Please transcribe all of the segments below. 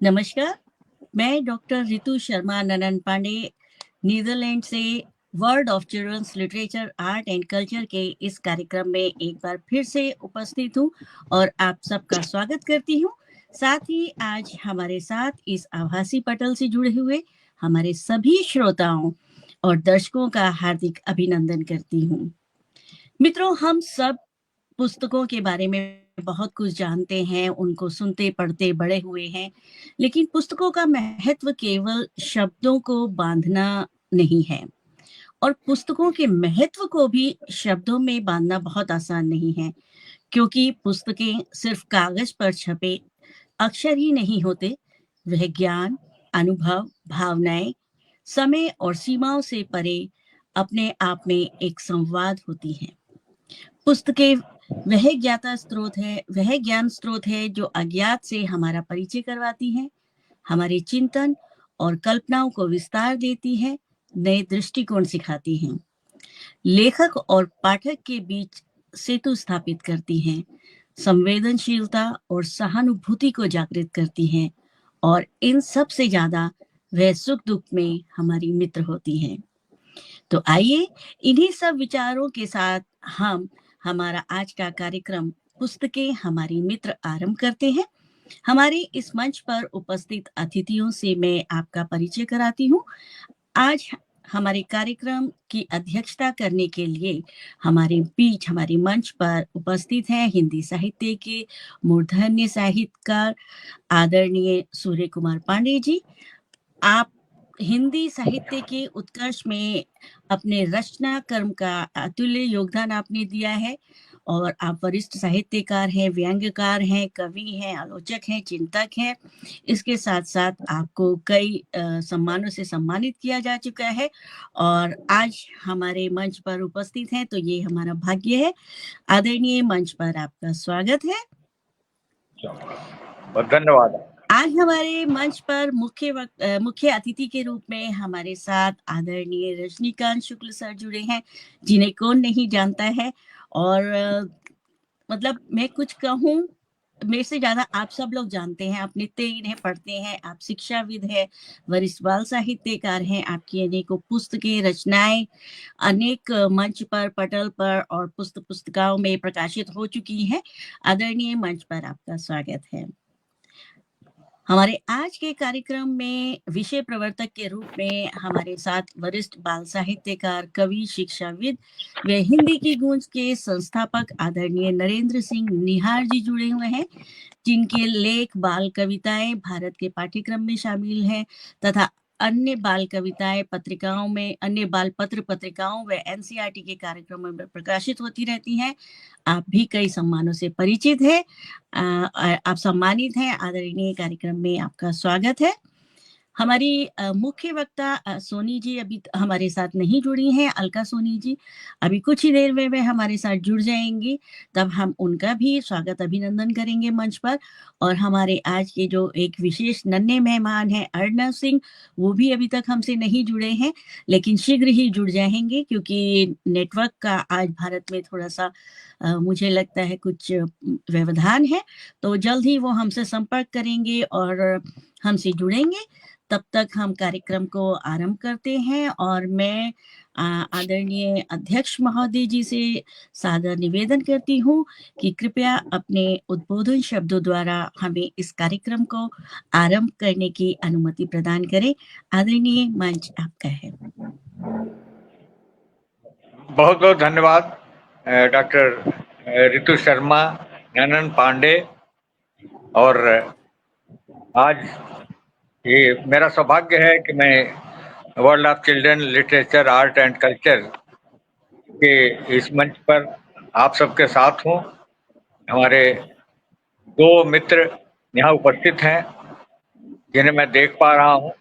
नमस्कार, मैं डॉक्टर रितु शर्मा ननन पांडे नीदरलैंड से world of childrens literature art and culture के इस कार्यक्रम में एक बार फिर से उपस्थित हूँ और आप सबका स्वागत करती हूँ। साथ ही आज हमारे साथ इस आभासी पटल से जुड़े हुए हमारे सभी श्रोताओं और दर्शकों का हार्दिक अभिनंदन करती हूँ। मित्रों, हम सब पुस्तकों के बारे में बहुत कुछ जानते हैं, उनको सुनते पढ़ते बड़े हुए हैं, लेकिन पुस्तकों का महत्व केवल शब्दों को बांधना नहीं है और पुस्तकों के महत्व को भी शब्दों में बांधना बहुत आसान नहीं है, क्योंकि पुस्तकें सिर्फ कागज पर छपे अक्षर ही नहीं होते, वह ज्ञान, अनुभव, भावनाएं, समय और सीमाओं से परे अपने आप में एक संवाद होती हैं। पुस्तकें वह ज्ञान स्रोत है जो अज्ञात से हमारा परिचय करवाती है, हमारे चिंतन और कल्पनाओं को विस्तार देती है, नए दृष्टिकोण सिखाती हैं, लेखक और पाठक के बीच सेतु स्थापित करती हैं, संवेदनशीलता और सहानुभूति को जागृत करती हैं और इन सब से ज्यादा वह सुख दुख में हमारी मित्र होती हैं। तो आइए इन्हीं सब विचारों के साथ हम हमारा आज का कार्यक्रम पुस्तकें हमारी मित्र आरंभ करते हैं। हमारे इस मंच पर उपस्थित अतिथियों से मैं आपका परिचय कराती हूँ। आज हमारे कार्यक्रम की अध्यक्षता करने के लिए हमारे बीच हमारे मंच पर उपस्थित हैं हिंदी साहित्य के मूर्धन्य साहित्यकार आदरणीय सूर्य कुमार पांडे जी। आप हिंदी साहित्य के उत्कर्ष में अपने रचना कर्म का अतुल्य योगदान आपने दिया है और आप वरिष्ठ साहित्यकार हैं, व्यंग्यकार हैं, कवि हैं, आलोचक हैं, चिंतक हैं। इसके साथ साथ आपको कई सम्मानों से सम्मानित किया जा चुका है और आज हमारे मंच पर उपस्थित हैं, तो ये हमारा भाग्य है। आदरणीय, मंच पर आपका स्वागत है। धन्यवाद। आज हमारे मंच पर मुख्य अतिथि के रूप में हमारे साथ आदरणीय रजनीकांत शुक्ल सर जुड़े हैं, जिन्हें कौन नहीं जानता है। और मतलब मैं कुछ कहूँ, मेरे से ज्यादा आप सब लोग जानते हैं, आप नित्य इन्हें पढ़ते हैं, आप शिक्षाविद हैं, वरिष्ठ बाल साहित्यकार हैं, आपकी अनेकों पुस्तकें, रचनाएं अनेक मंच पर, पटल पर और पुस्तिकाओं में प्रकाशित हो चुकी हैं। आदरणीय, मंच पर आपका स्वागत है। हमारे आज के कार्यक्रम में विषय प्रवर्तक के रूप में हमारे साथ वरिष्ठ बाल साहित्यकार, कवि, शिक्षाविद व हिंदी की गूंज के संस्थापक आदरणीय नरेंद्र सिंह निहार जी जुड़े हुए हैं, जिनके लेख, बाल कविताएं भारत के पाठ्यक्रम में शामिल हैं तथा अन्य बाल कविताएं पत्रिकाओं में, अन्य बाल पत्रिकाओं व एनसीईआरटी के कार्यक्रमों में प्रकाशित होती रहती हैं। आप भी कई सम्मानों से परिचित हैं। आप सम्मानित हैं। आदरणीय, कार्यक्रम में आपका स्वागत है। हमारी मुख्य वक्ता सोनी जी अभी हमारे साथ नहीं जुड़ी हैं, अलका सोनी जी अभी कुछ ही देर में वे हमारे साथ जुड़ जाएंगी, तब हम उनका भी स्वागत अभिनंदन करेंगे मंच पर। और हमारे आज के जो एक विशेष नन्हे मेहमान हैं अर्णव सिंह, वो भी अभी तक हमसे नहीं जुड़े हैं, लेकिन शीघ्र ही जुड़ जाएंगे, क्योंकि नेटवर्क का आज भारत में थोड़ा सा मुझे लगता है कुछ व्यवधान है, तो जल्द ही वो हमसे संपर्क करेंगे और हमसे जुड़ेंगे। तब तक हम कार्यक्रम को आरंभ करते हैं और मैं आदरणीय अध्यक्ष महोदय जी से सादर निवेदन करती हूँ कि कृपया अपने उद्बोधन शब्दों द्वारा हमें इस कार्यक्रम को आरंभ करने की अनुमति प्रदान करें। आदरणीय, मंच आपका है। बहुत बहुत धन्यवाद डॉक्टर रितु शर्मा ननन पांडे। और आज ये मेरा सौभाग्य है कि मैं world of children literature art and culture के इस मंच पर आप सबके साथ हूँ। हमारे दो मित्र यहाँ उपस्थित हैं जिन्हें मैं देख पा रहा हूँ,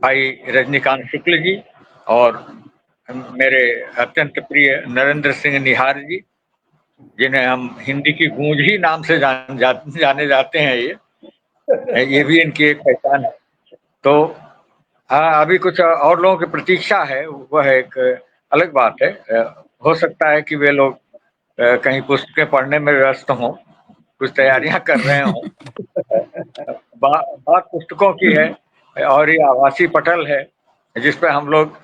भाई रजनीकांत शुक्ल जी और मेरे अत्यंत प्रिय नरेंद्र सिंह निहार जी, जिन्हें हम हिंदी की गूंज ही नाम से जाने जाते हैं। ये भी इनकी एक पहचान है। तो अभी कुछ और लोगों की प्रतीक्षा है, वह एक अलग बात है। हो सकता है कि वे लोग कहीं पुस्तकें पढ़ने में व्यस्त हों, कुछ तैयारियां कर रहे हों। बात पुस्तकों की है और ये आभासी पटल है जिस पे हम लोग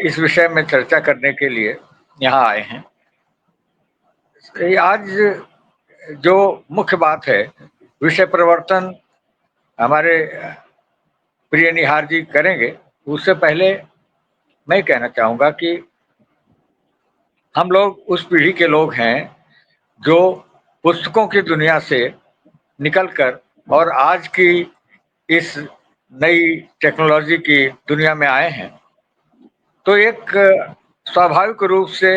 इस विषय में चर्चा करने के लिए यहाँ आए हैं। आज जो मुख्य बात है, विषय परिवर्तन हमारे प्रिय निहार जी करेंगे। उससे पहले मैं कहना चाहूंगा कि हम लोग उस पीढ़ी के लोग हैं जो पुस्तकों की दुनिया से निकलकर और आज की इस नई टेक्नोलॉजी की दुनिया में आए हैं। तो एक स्वाभाविक रूप से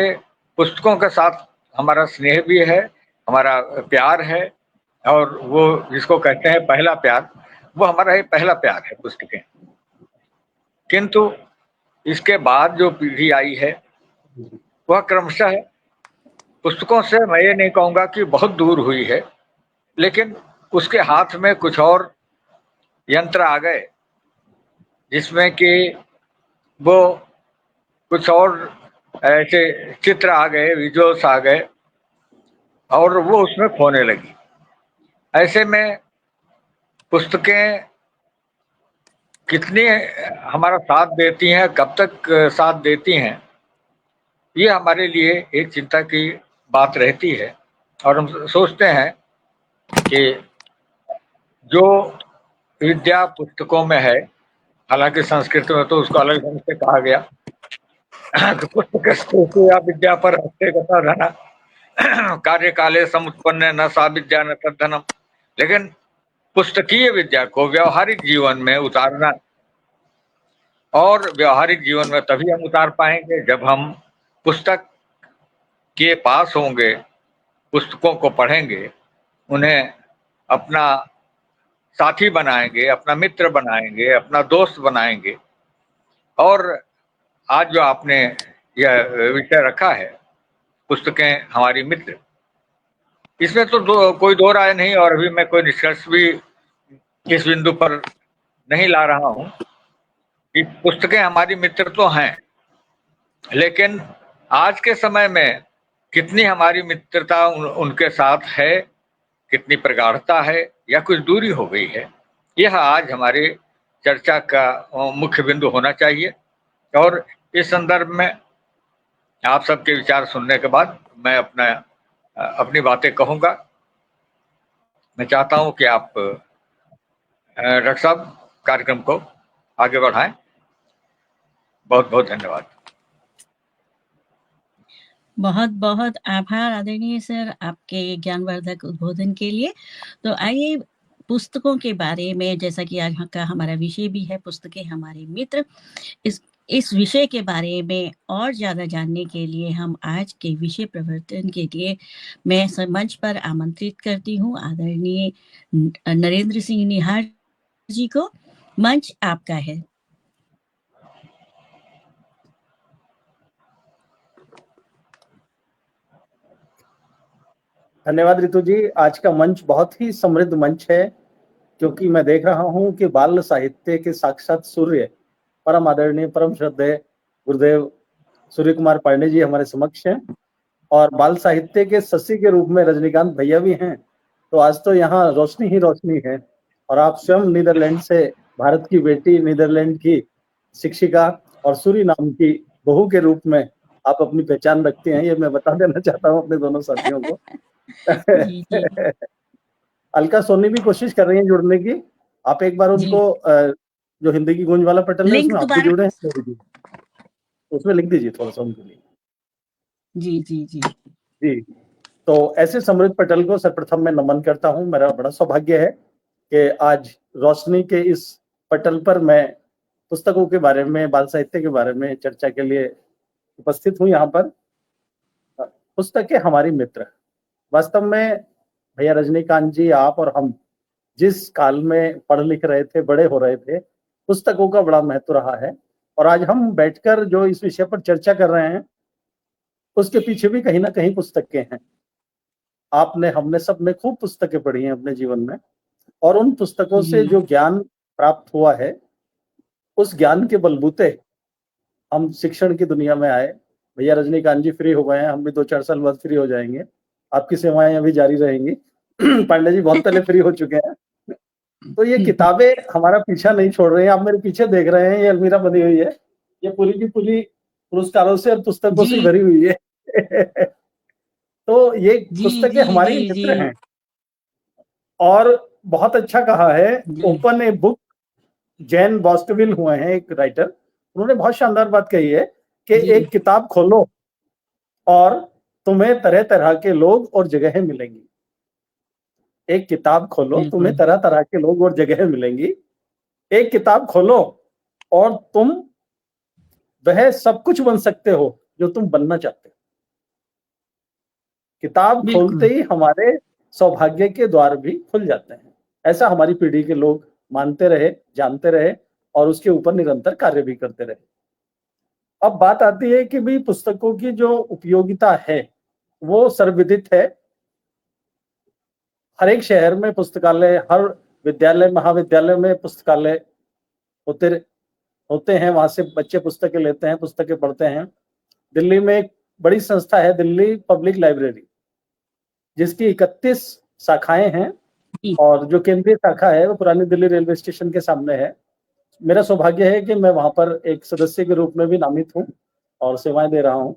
पुस्तकों के साथ हमारा स्नेह भी है, हमारा प्यार है, और वो जिसको कहते हैं पहला प्यार, वो हमारा ही पहला प्यार है पुस्तकें। किंतु इसके बाद जो पीढ़ी आई है वह क्रमशः पुस्तकों से मैं ये नहीं कहूँगा कि बहुत दूर हुई है, लेकिन उसके हाथ में कुछ और यंत्र आ गए जिसमें कि वो कुछ और ऐसे चित्र आ गए, विजुअल्स आ गए और वो उसमें खोने लगी। ऐसे में पुस्तकें कितनी हमारा साथ देती हैं, कब तक साथ देती हैं, ये हमारे लिए एक चिंता की बात रहती है। और हम सोचते हैं कि जो विद्या पुस्तकों में है, हालांकि संस्कृत में तो उसको अलग ढंग से कहा गया कि पुस्तक या विद्या पर हस्ते गता धना कार्य काले समुत्पन्न न सा विद्या न तद्धनम। लेकिन पुस्तकीय विद्या को व्यवहारिक जीवन में उतारना, और व्यवहारिक जीवन में तभी हम उतार पाएंगे जब हम पुस्तक के पास होंगे, पुस्तकों को पढ़ेंगे, उन्हें अपना साथी बनाएंगे, अपना मित्र बनाएंगे, अपना दोस्त बनाएंगे। और आज जो आपने यह विषय रखा है, पुस्तकें हमारी मित्र, इसमें तो कोई दो राय नहीं, और अभी मैं कोई निष्कर्ष भी इस बिंदु पर नहीं ला रहा हूं कि पुस्तकें हमारी मित्र तो हैं, लेकिन आज के समय में कितनी हमारी मित्रता उनके साथ है, कितनी प्रगाढ़ता है, या कुछ दूरी हो गई है, यह आज हमारे चर्चा का मुख्य बिंदु होना चाहिए। और इस संदर्भ में आप सबके विचार सुनने के बाद मैं अपनी बातें कहूंगा। मैं चाहता हूं कि आप डॉक्टर साहब कार्यक्रम को आगे बढ़ाएं। बहुत बहुत धन्यवाद। बहुत बहुत आभार आदरणीय सर आपके ज्ञानवर्धक उद्बोधन के लिए। तो आइए पुस्तकों के बारे में, जैसा कि आज का हमारा विषय भी है पुस्तकें हमारे मित्र, इस विषय के बारे में और ज़्यादा जानने के लिए हम आज के विषय प्रवर्तन के लिए मैं मंच पर आमंत्रित करती हूँ आदरणीय नरेंद्र सिंह निहार जी को। मंच आपका है। धन्यवाद रितु जी। आज का मंच बहुत ही समृद्ध मंच है, क्योंकि मैं देख रहा हूं कि बाल साहित्य के साक्षात सूर्य परम आदरणीय परम श्रद्धेय गुरुदेव सूर्य कुमार पांडे जी हमारे समक्ष हैं, और बाल साहित्य के शशि के रूप में रजनीकांत भैया भी हैं। तो आज तो यहाँ रोशनी ही रोशनी है। और आप स्वयं नीदरलैंड से, भारत की बेटी, नीदरलैंड की शिक्षिका और सूरी नाम की बहू के रूप में आप अपनी पहचान रखते हैं, ये मैं बता देना चाहता हूँ अपने दोनों साथियों को। जी जी अलका सोनी भी कोशिश कर रही हैं जुड़ने की। आप एक बार उनको जो हिंदी की गूंज वाला पटल है उसमें आप भी जुड़े हैं, उसमें लिख दीजिए थोड़ा सा उनके लिए। जी जी जी जी, तो ऐसे समृद्ध पटल को सर्वप्रथम मैं नमन करता हूं। मेरा बड़ा सौभाग्य है कि आज रोशनी के इस पटल पर मैं पुस्तकों के बारे में, बाल साहित्य के बारे में चर्चा के लिए उपस्थित हूं। यहाँ पर पुस्तकें हमारी मित्र, वास्तव में भैया रजनीकांत जी, आप और हम जिस काल में पढ़ लिख रहे थे, बड़े हो रहे थे, पुस्तकों का बड़ा महत्व रहा है। और आज हम बैठकर जो इस विषय पर चर्चा कर रहे हैं, उसके पीछे भी कहीं ना कहीं पुस्तकें हैं। आपने, हमने सब ने खूब पुस्तकें पढ़ी हैं अपने जीवन में, और उन पुस्तकों से जो ज्ञान प्राप्त हुआ है, उस ज्ञान के बलबूते हम शिक्षण की दुनिया में आए। भैया रजनीकांत जी फ्री हो गए हैं, हम भी 2-4 साल बाद फ्री हो जाएंगे। आपकी सेवाएं अभी जारी रहेंगी। पांडे जी बहुत पहले फ्री हो चुके हैं। तो ये किताबें हमारा पीछा नहीं छोड़ रही हैं। आप मेरे पीछे देख रहे हैं, ये अलमीरा बनी हुई है, ये पूरी की पूरी पुरस्कारों से और पुस्तकों से जी भरी हुई है। तो ये जी पुस्तकें जी हमारी जी जी मित्र हैं। और बहुत अच्छा कहा है, जी ओपन ए बुक, जैन बॉस्टविल हुए हैं एक राइटर, उन्होंने बहुत शानदार बात कही है कि जी एक किताब खोलो और तुम्हें तरह तरह के लोग और जगहें मिलेंगी। एक किताब खोलो, तुम्हें बिल्कुल तरह तरह के लोग और जगहें मिलेंगी। एक किताब खोलो और तुम वह सब कुछ बन सकते हो जो तुम बनना चाहते हो। किताब खोलते बिल्कुल ही हमारे सौभाग्य के द्वार भी खुल जाते हैं। ऐसा हमारी पीढ़ी के लोग मानते रहे, जानते रहे और उसके ऊपर निरंतर कार्य भी करते रहे। अब बात आती है कि भी पुस्तकों की जो उपयोगिता है वो सर्वविदित है। हर एक शहर में पुस्तकालय, हर विद्यालय महाविद्यालय में पुस्तकालय होते होते हैं, वहां से बच्चे पुस्तकें लेते हैं, पुस्तकें पढ़ते हैं। दिल्ली में एक बड़ी संस्था है, दिल्ली पब्लिक लाइब्रेरी, जिसकी 31 शाखाएं हैं जी और जो केंद्रीय शाखा है वो पुरानी दिल्ली रेलवे स्टेशन के सामने है। मेरा सौभाग्य है कि मैं वहां पर एक सदस्य के रूप में भी नामित हूँ और सेवाएं दे रहा हूँ।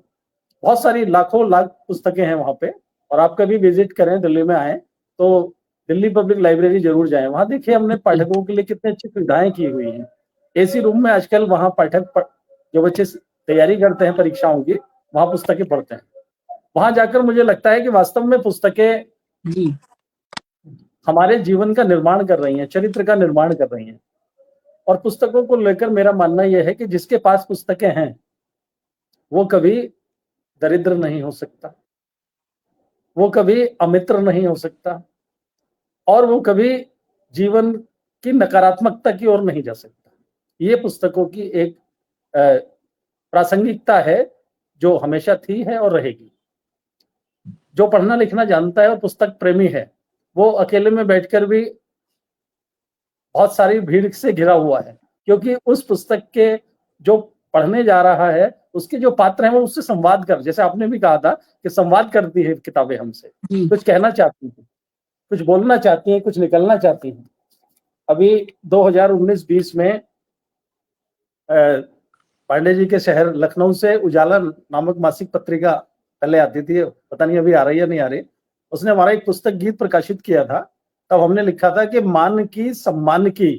बहुत सारी लाखों लाख पुस्तकें हैं वहां पे, और आप कभी विजिट करें, दिल्ली में आए तो दिल्ली पब्लिक लाइब्रेरी जरूर जाएं। वहां देखिए हमने जी पाठकों के लिए कितनी अच्छी सुविधाएं की हुई हैं। एसी रूम में आजकल वहां जो बच्चे तैयारी करते हैं परीक्षाओं की, वहां पुस्तकें पढ़ते हैं। वहां जाकर मुझे लगता है कि वास्तव में पुस्तकें जी हमारे जीवन का निर्माण कर रही हैं, चरित्र का निर्माण कर रही हैं। और पुस्तकों को लेकर मेरा मानना यह है कि जिसके पास पुस्तकें हैं वो कभी दरिद्र नहीं हो सकता, वो कभी अमित्र नहीं हो सकता, और वो कभी जीवन की नकारात्मकता की ओर नहीं जा सकता। ये पुस्तकों की एक प्रासंगिकता है जो हमेशा थी है और रहेगी। जो पढ़ना लिखना जानता है और पुस्तक प्रेमी है, वो अकेले में बैठकर भी बहुत सारी भीड़ से घिरा हुआ है, क्योंकि उस पुस्तक के जो पढ़ने जा रहा है उसके जो पात्र हैं वो उससे संवाद कर, जैसे आपने भी कहा था कि संवाद करती है किताबें हमसे, जी कुछ कहना चाहती हैं, कुछ बोलना चाहती हैं, कुछ निकलना चाहती हैं। अभी 2019-20 में पांडे जी के शहर लखनऊ से उजाला नामक मासिक पत्रिका पहले आती थी, पता नहीं अभी आ रही है नहीं आ रही, उसने हमारा एक पुस्तक गीत प्रकाशित किया था। तब हमने लिखा था कि मान की सम्मान की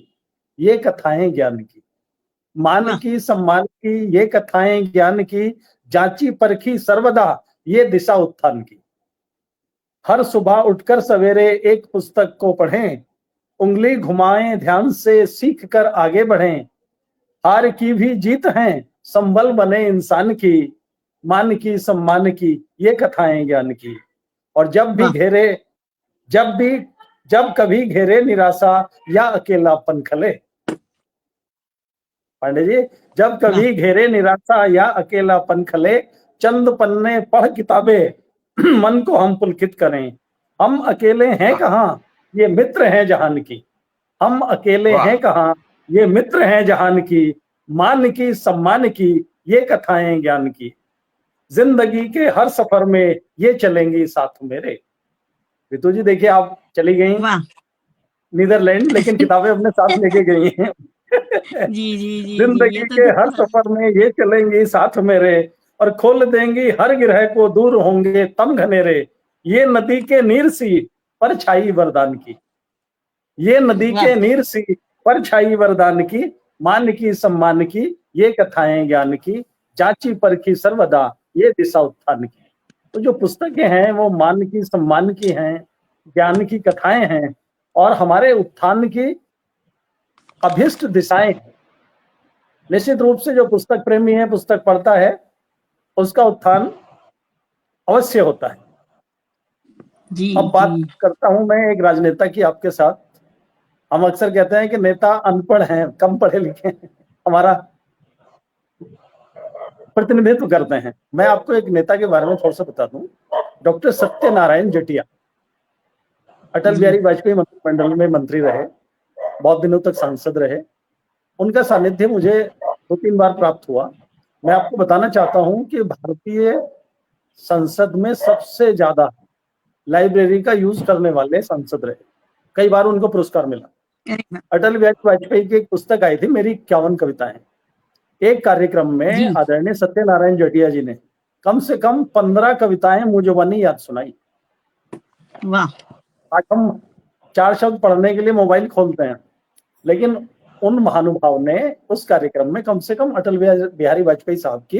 ये कथाएं ज्ञान की, मान वाह की सम्मान की ये कथाएं ज्ञान की, जांची परखी सर्वदा ये दिशा उत्थान की। हर सुबह उठकर सवेरे एक पुस्तक को पढ़ें, उंगली घुमाएं ध्यान से सीख कर आगे बढ़ें। हार की भी जीत है संबल बने इंसान की, मान की सम्मान की ये कथाएं ज्ञान की। और वाह जब कभी घेरे निराशा या अकेलापन खले, पांडे जी, जब वाह कभी घेरे निराशा या अकेलापन खले, चंद पन्ने पढ़ किताबें मन को हम पुलकित करें। हम अकेले हैं वाह कहाँ, ये मित्र हैं जहान की। हम अकेले वाह हैं कहाँ, ये मित्र हैं जहान की। मान की सम्मान की ये कथाएं ज्ञान की, जिंदगी के हर सफर में ये चलेंगी साथ मेरे। रितु जी देखिए, आप चली गई वाह नीदरलैंड, लेकिन किताबें अपने साथ लेके गई हैं। जी जी जी जी ये जिंदगी तो के हर सफर में ये चलेंगी साथ मेरे, और खोल देंगी हर गिरह को, दूर होंगे तम घनेरे। ये नदी के नीर सी परछाई वरदान की, ये नदी वाह के नीर सी परछाई वरदान की। मान की सम्मान की ये कथाएं ज्ञान की, जांची परखी सर्वदा ये दिशा उत्थान की। तो जो पुस्तकें हैं वो मान की सम्मान की हैं, ज्ञान की कथाएं हैं, और हमारे उत्थान की अभिष्ट दिशाएं हैं। निश्चित रूप से जो पुस्तक प्रेमी है, पुस्तक पढ़ता है, उसका उत्थान अवश्य होता है। जी अब बात जी करता हूं मैं एक राजनेता की आपके साथ। हम अक्सर कहते हैं कि नेता अनपढ़ हैं, कम पढ़े लिखे हैं, हमारा प्रतिनिधित्व करते हैं। मैं आपको एक नेता के बारे में थोड़ा सा बता दूं। डॉक्टर सत्यनारायण जटिया अटल जी बिहारी वाजपेयी मंत्रिमंडल में मंत्री रहे, बहुत दिनों तक सांसद रहे। उनका सानिध्य मुझे 2-3 बार प्राप्त हुआ। मैं आपको बताना चाहता हूं कि भारतीय संसद में सबसे ज्यादा लाइब्रेरी का यूज करने वाले सांसद रहे, कई बार उनको पुरस्कार मिला। अरे वाह! अटल बिहारी वाजपेयी की एक पुस्तक आई थी, मेरी 51 कविताएं। एक कार्यक्रम में जी। आदरणीय सत्यनारायण जटिया जी ने कम से कम 15 कविताएं मुझे बनी याद सुनाई। वाह! आज हम 4 शब्द पढ़ने के लिए मोबाइल खोलते हैं, लेकिन उन महानुभाव ने उस कार्यक्रम में कम से कम अटल बिहारी वाजपेयी साहब की,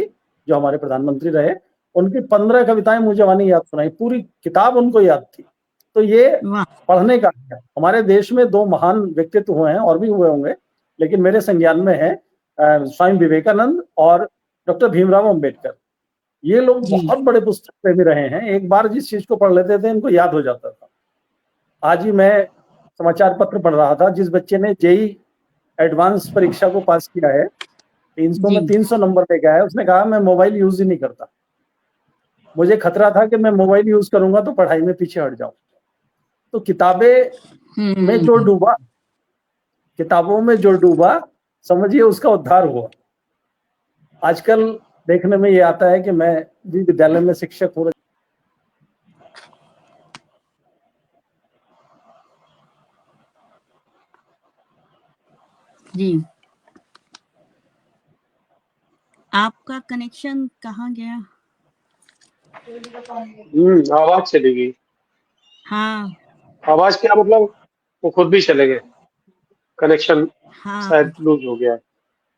जो हमारे प्रधानमंत्री रहे, उनकी 15 कविताएं मुझे बनी याद सुनाई। पूरी किताब उनको याद थी। तो ये वाह! पढ़ने का है। हमारे देश में 2 महान व्यक्तित्व हुए हैं, और भी हुए होंगे, लेकिन मेरे संज्ञान में है स्वामी विवेकानंद और डॉक्टर भीमराव अंबेडकर। ये लोग जी। बहुत बड़े पुस्तक प्रेमी रहे हैं। एक बार जिस चीज को पढ़ लेते थे, इनको याद हो जाता था। आज ही मैं समाचार पत्र पढ़ रहा था, जिस बच्चे ने जेईई एडवांस परीक्षा को पास किया है, 300 में जी। 300 नंबर लेके आया, उसने कहा मैं मोबाइल यूज ही नहीं करता। मुझे खतरा था कि मैं मोबाइल यूज करूंगा तो पढ़ाई में पीछे हट जाऊं। तो में जो हुँ। डूबा किताबों में जो डूबा, समझिए उसका उद्धार हुआ। आजकल देखने में ये आता है कि मैं भी विद्यालय में शिक्षक हूँ। जी। आपका कनेक्शन कहाँ गया? आवाज चली गई। हाँ, आवाज क्या मतलब, वो खुद भी चले गए, कनेक्शन हाँ। शायद लूज हो गया है।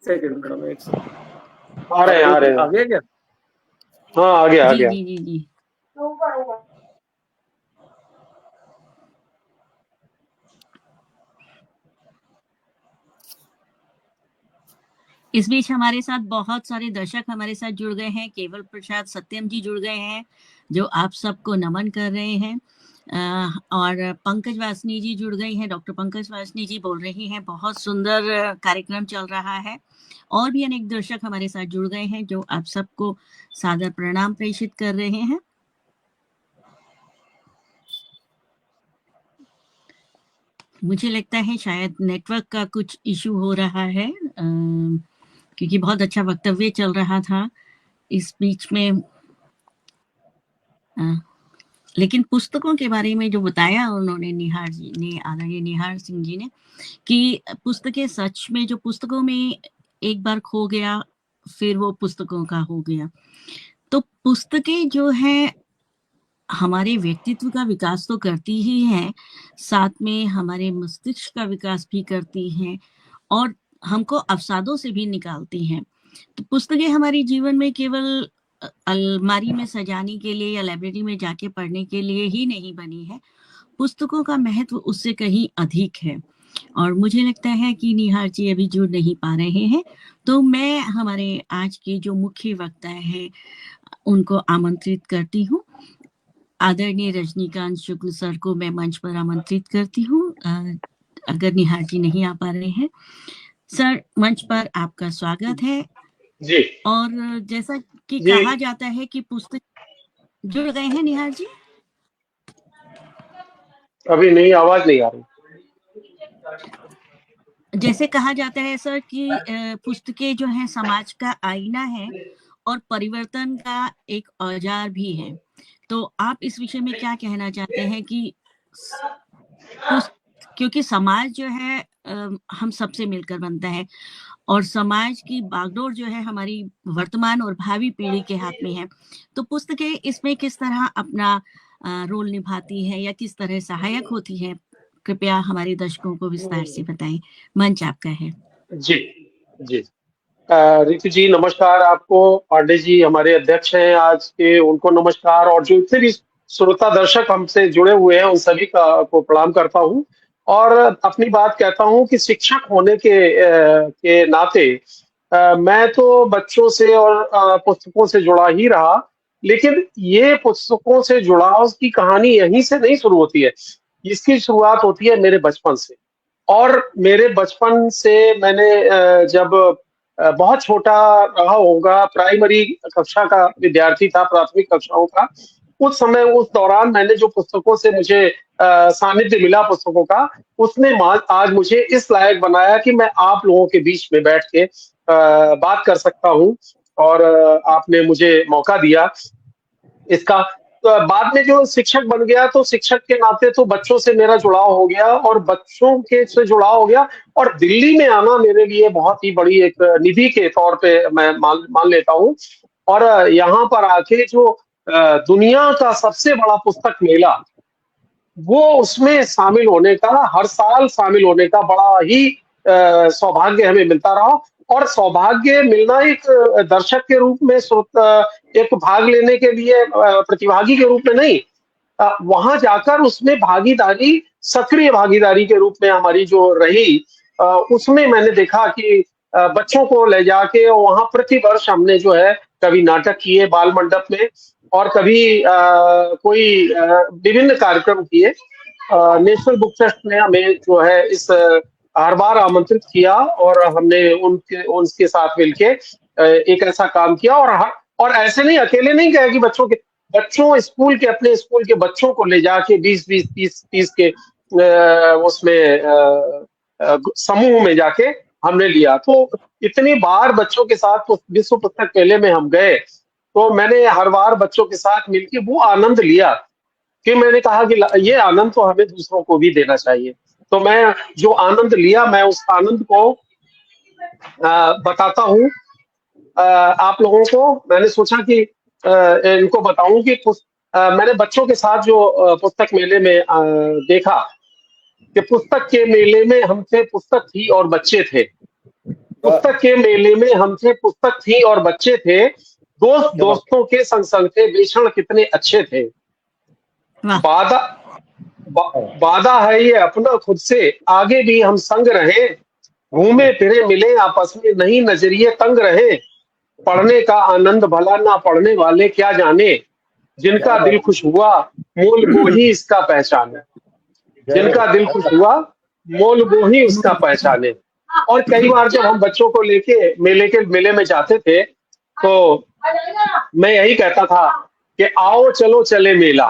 सेकंड मैडम, एक सेकंड। आ रहे हैं आ रहे आ हैं। गया क्या? हाँ आ गया आ जी, गया। जी, जी, जी। इस बीच हमारे साथ बहुत सारे दर्शक हमारे साथ जुड़ गए हैं। केवल प्रसाद सत्यम जी जुड़ गए हैं, जो आप सबको नमन कर रहे हैं। और पंकज वासनी जी जुड़ गई हैं। डॉक्टर पंकज वासनी जी बोल रही हैं, बहुत सुंदर कार्यक्रम चल रहा है। और भी अनेक दर्शक हमारे साथ जुड़ गए हैं, जो आप सबको सादर प्रणाम प्रेषित कर रहे हैं। मुझे लगता है शायद नेटवर्क का कुछ इशू हो रहा है, क्योंकि बहुत अच्छा वक्तव्य चल रहा था इस बीच में। लेकिन पुस्तकों के बारे में जो बताया उन्होंने, निहार जी ने, आदरणीय निहार सिंह जी ने, कि पुस्तकें सच में, जो पुस्तकों में एक बार खो गया फिर वो पुस्तकों का हो गया। तो पुस्तकें जो है हमारे व्यक्तित्व का विकास तो करती ही हैं, साथ में हमारे मस्तिष्क का विकास भी करती हैं और हमको अवसादों से भी निकालती हैं। तो पुस्तकें हमारे जीवन में केवल अलमारी में सजाने के लिए या लाइब्रेरी में जाके पढ़ने के लिए ही नहीं बनी है। पुस्तकों का महत्व उससे कहीं अधिक है। और मुझे लगता है कि निहार जी अभी जुड़ नहीं पा रहे हैं, तो मैं हमारे आज के जो मुख्य वक्ता है उनको आमंत्रित करती हूँ। आदरणीय रजनीकांत शुक्ल सर को मैं मंच पर आमंत्रित करती हूँ, अगर निहार जी नहीं आ पा रहे हैं। सर, मंच पर आपका स्वागत है। जी। और जैसा कि जी। कहा जाता है कि पुस्तक जुड़ गए हैं निहार जी? अभी नहीं, आवाज नहीं आ रही। जैसे कहा जाता है सर कि पुस्तकें जो हैं समाज का आईना है और परिवर्तन का एक औजार भी है। तो आप इस विषय में क्या कहना चाहते हैं कि क्योंकि समाज जो है हम सबसे मिलकर बनता है और समाज की बागडोर जो है हमारी वर्तमान और भावी पीढ़ी के हाथ में है। तो पुस्तकें इसमें किस तरह अपना रोल निभाती है या किस तरह सहायक होती है, कृपया हमारे दर्शकों को विस्तार से बताएं। मंच आपका है। जी जी। रितु जी नमस्कार आपको। पांडे जी हमारे अध्यक्ष हैं आज के, उनको नमस्कार। और जो इतने भी श्रोता दर्शक हमसे जुड़े हुए हैं उन सभी को प्रणाम करता हूं। और अपनी बात कहता हूं कि शिक्षक होने के नाते मैं तो बच्चों से और पुस्तकों से जुड़ा ही रहा। लेकिन ये पुस्तकों से जुड़ाव की कहानी यहीं से नहीं शुरू होती है, इसकी शुरुआत होती है मेरे बचपन से। और मेरे बचपन से मैंने जब बहुत छोटा रहा होगा, प्राइमरी कक्षा का विद्यार्थी था, प्राथमिक कक्षाओं का, उस समय उस दौरान मैंने जो पुस्तकों से मुझे सानिध्य मिला पुस्तकों का, उसने आज मुझे इस लायक बनाया कि मैं आप लोगों के बीच में बैठ के बात कर सकता हूँ। और आपने मुझे मौका दिया इसका। बाद में जो शिक्षक बन गया तो शिक्षक के नाते तो बच्चों से मेरा जुड़ाव हो गया और बच्चों के से जुड़ाव हो गया, और दिल्ली में आना मेरे लिए बहुत ही बड़ी एक निधि के तौर पे मैं मान लेता हूँ। और यहाँ पर आके जो दुनिया का सबसे बड़ा पुस्तक मेला, वो उसमें शामिल होने का, हर साल शामिल होने का बड़ा ही सौभाग्य हमें मिलता रहा। और सौभाग्य मिलना एक दर्शक के रूप में, एक भाग लेने के लिए प्रतिभागी के रूप में नहीं, वहां जाकर उसमें भागीदारी, सक्रिय भागीदारी के रूप में हमारी जो रही, उसमें मैंने देखा कि बच्चों को ले जाके वहां प्रतिवर्ष हमने जो है कभी नाटक किए बाल मंडप में, और कभी कोई विभिन्न कार्यक्रम किए। नेशनल बुक फेस्ट ने हमें जो है इस हर बार आमंत्रित किया और हमने उनके साथ मिलके एक ऐसा काम किया। और ऐसे नहीं, अकेले नहीं गए कि बच्चों स्कूल के, अपने स्कूल के बच्चों को ले जाके 20-20, 30-30 के उसमें समूह में जाके हमने लिया। तो इतनी बार बच्चों के साथ विश्व पुस्तक मेले में हम गए, तो मैंने हर बार बच्चों के साथ मिलके वो आनंद लिया कि मैंने कहा कि ये आनंद तो हमें दूसरों को भी देना चाहिए। तो मैं जो आनंद लिया, मैं उस आनंद को बताता हूँ आप लोगों को। मैंने सोचा कि इनको बताऊं कि मैंने बच्चों के साथ जो पुस्तक मेले में देखा कि पुस्तक के मेले में हम थे, पुस्तक थी और बच्चे थे। पुस्तक के मेले में हम थे, पुस्तक थी और बच्चे थे, दोस्त दोस्तों के संग संग थे, बेक्षण कितने अच्छे थे। वादा है ये अपना खुद से, आगे भी हम संग रहे, घूमे फिरे मिले आपस में, नहीं नजरिए तंग रहे। पढ़ने का आनंद भला ना पढ़ने वाले क्या जाने, जिनका दिल खुश हुआ मोल वो ही इसका पहचाने। जिनका दिल खुश हुआ मोल वो ही उसका पहचाने। और कई बार जब हम बच्चों को लेके मेले में जाते थे, तो मैं यही कहता था कि आओ चलो चले मेला।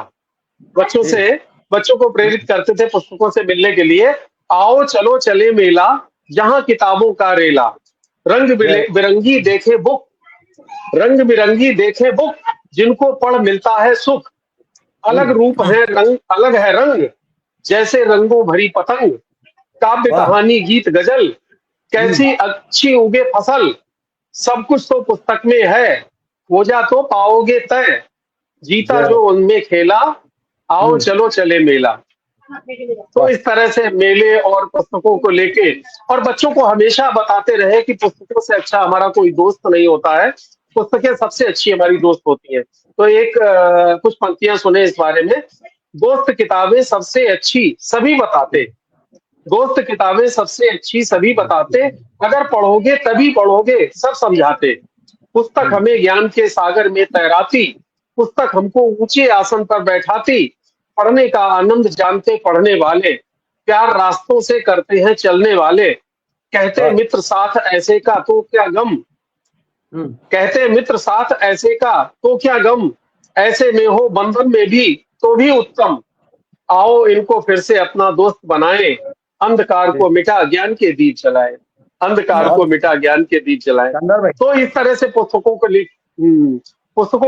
बच्चों को प्रेरित करते थे पुस्तकों से मिलने के लिए। आओ चलो चले मेला, जहां किताबों का रेला, रंग बिरंगी देखे बुक, रंग बिरंगी देखे बुक, जिनको पढ़ मिलता है सुख। अलग रूप है रंग, अलग है रंग, जैसे रंगों भरी पतंग। काव्य कहानी गीत गजल, कैसी अच्छी उगे फसल, सब कुछ तो पुस्तक में है, खोजा तो पाओगे तय। जीता जो उनमें खेला, आओ चलो चले मेला। तो इस तरह से मेले और पुस्तकों को लेके, और बच्चों को हमेशा बताते रहे कि पुस्तकों से अच्छा हमारा कोई दोस्त नहीं होता है, पुस्तकें सबसे अच्छी हमारी दोस्त होती हैं। तो एक कुछ पंक्तियां सुने इस बारे में। दोस्त किताबें सबसे अच्छी सभी बताते, दोस्त किताबें सबसे अच्छी सभी बताते, अगर पढ़ोगे तभी पढ़ोगे सब समझाते। पुस्तक हमें ज्ञान के सागर में तैराती, पुस्तक हमको ऊंचे आसन पर बैठाती। पढ़ने का आनंद जानते पढ़ने वाले, प्यार रास्तों से करते हैं चलने वाले। कहते मित्र साथ ऐसे का तो क्या गम, कहते मित्र साथ ऐसे का तो क्या गम, ऐसे में हो बंधन में भी तो भी उत्तम। आओ इनको फिर से अपना दोस्त बनाए, अंधकार को मिटा ज्ञान के दीप जलाए, अंधकार को मिटा ज्ञान के दीप जलाए। तो इस तरह से पुस्तकों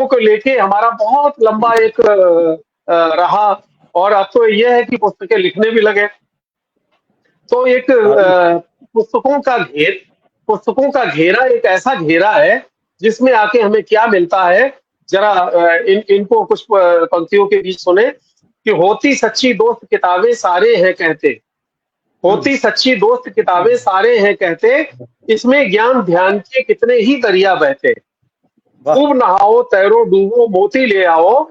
को लेके हमारा बहुत लंबा एक रहा, और अब तो यह है कि पुस्तकें लिखने भी लगे। तो एक पुस्तकों का घेरा एक ऐसा घेरा है जिसमें आके हमें क्या मिलता है। जरा इनको कुछ पंक्तियों के बीच सुने कि होती सच्ची दोस्त किताबें सारे हैं कहते, होती सच्ची दोस्त किताबें सारे हैं कहते, इसमें ज्ञान ध्यान के कितने ही दरिया बहते। खूब नहाओ तैरो डूबो मोती ले आओ,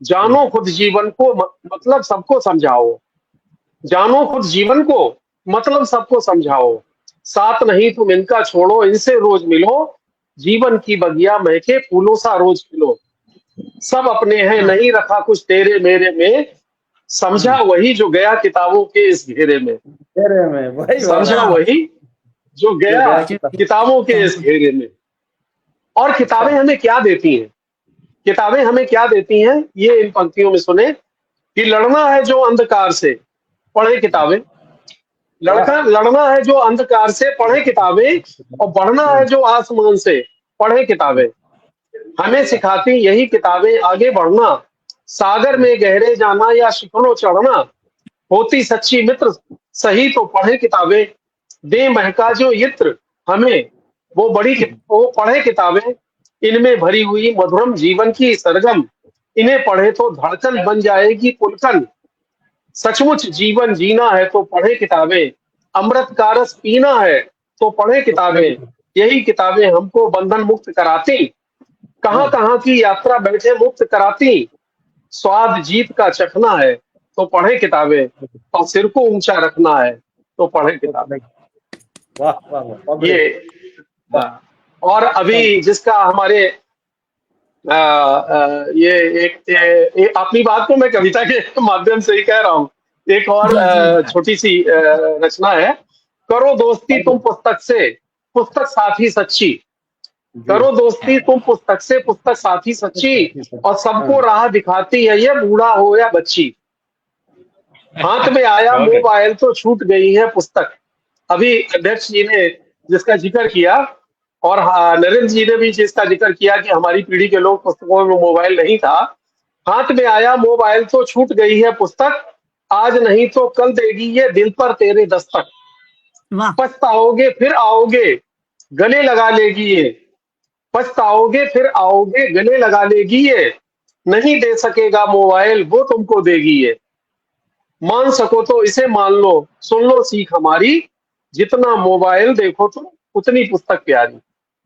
जानो खुद जीवन को मतलब सबको समझाओ, जानो खुद जीवन को मतलब सबको समझाओ। साथ नहीं तुम इनका छोड़ो, इनसे रोज मिलो, जीवन की बगिया महके फूलों सा रोज खिलो। सब अपने हैं नहीं रखा कुछ तेरे मेरे में, समझा वही जो गया किताबों के इस घेरे में, समझा वही जो गया किताबों के इस घेरे में। और किताबें हमें क्या देती हैं, किताबें हमें क्या देती हैं, ये इन पंक्तियों में सुने कि लड़ना है जो अंधकार से पढ़े किताबें, लड़ना है जो अंधकार से पढ़े किताबें, और बढ़ना है जो आसमान से पढ़े किताबें। हमें सिखाती यही किताबें आगे बढ़ना, सागर में गहरे जाना या शिखरों चढ़ना, होती सच्ची मित्र सही तो पढ़े किताबें, दे महका जो इत्र हमें वो पढ़े किताबें, इनमें भरी हुई मधुरम जीवन की सरगम, इन्हें पढ़े तो धड़कन बन जाएगी पुलकन, सचमुच जीवन जीना है तो पढ़े किताबें, अमृत का रस पीना है तो पढ़े किताबें, यही किताबें हमको बंधन मुक्त कराती, कहाँ कहाँ की यात्रा बैठे मुक्त कराती, स्वाद जीत का चखना है तो पढ़े किताबें, और सिर को ऊंचा रखना है तो पढ़े किताबें। वाह वाह वाह, बहुत बढ़िया। ये और अभी जिसका हमारे ये एक अपनी बात को मैं कविता के माध्यम से ही कह रहा हूँ। एक और जी, छोटी सी रचना है, करो दोस्ती तुम पुस्तक से, पुस्तक साथी सच्ची, करो दोस्ती तुम पुस्तक से, पुस्तक साथी सच्ची, और सबको राह दिखाती है ये बूढ़ा हो या बच्ची, हाथ में आया बहुत मोबाइल तो छूट गई है पुस्तक। अभी अध्यक्ष जी ने जिसका जिक्र किया और नरेंद्र जी ने भी जिसका जिक्र किया कि हमारी पीढ़ी के लोग पुस्तकों में मोबाइल नहीं था, हाथ में आया मोबाइल तो छूट गई है पुस्तक, आज नहीं तो कल देगी ये दिल पर तेरे दस्तक, वाह, पछताओगे फिर आओगे गले लगा लेगी ये, पछताओगे फिर आओगे गले लगा लेगी ये, नहीं दे सकेगा मोबाइल वो तुमको देगी ये, मान सको तो इसे मान लो, सुन लो सीख हमारी, जितना मोबाइल देखो तुम उतनी पुस्तक प्यारी,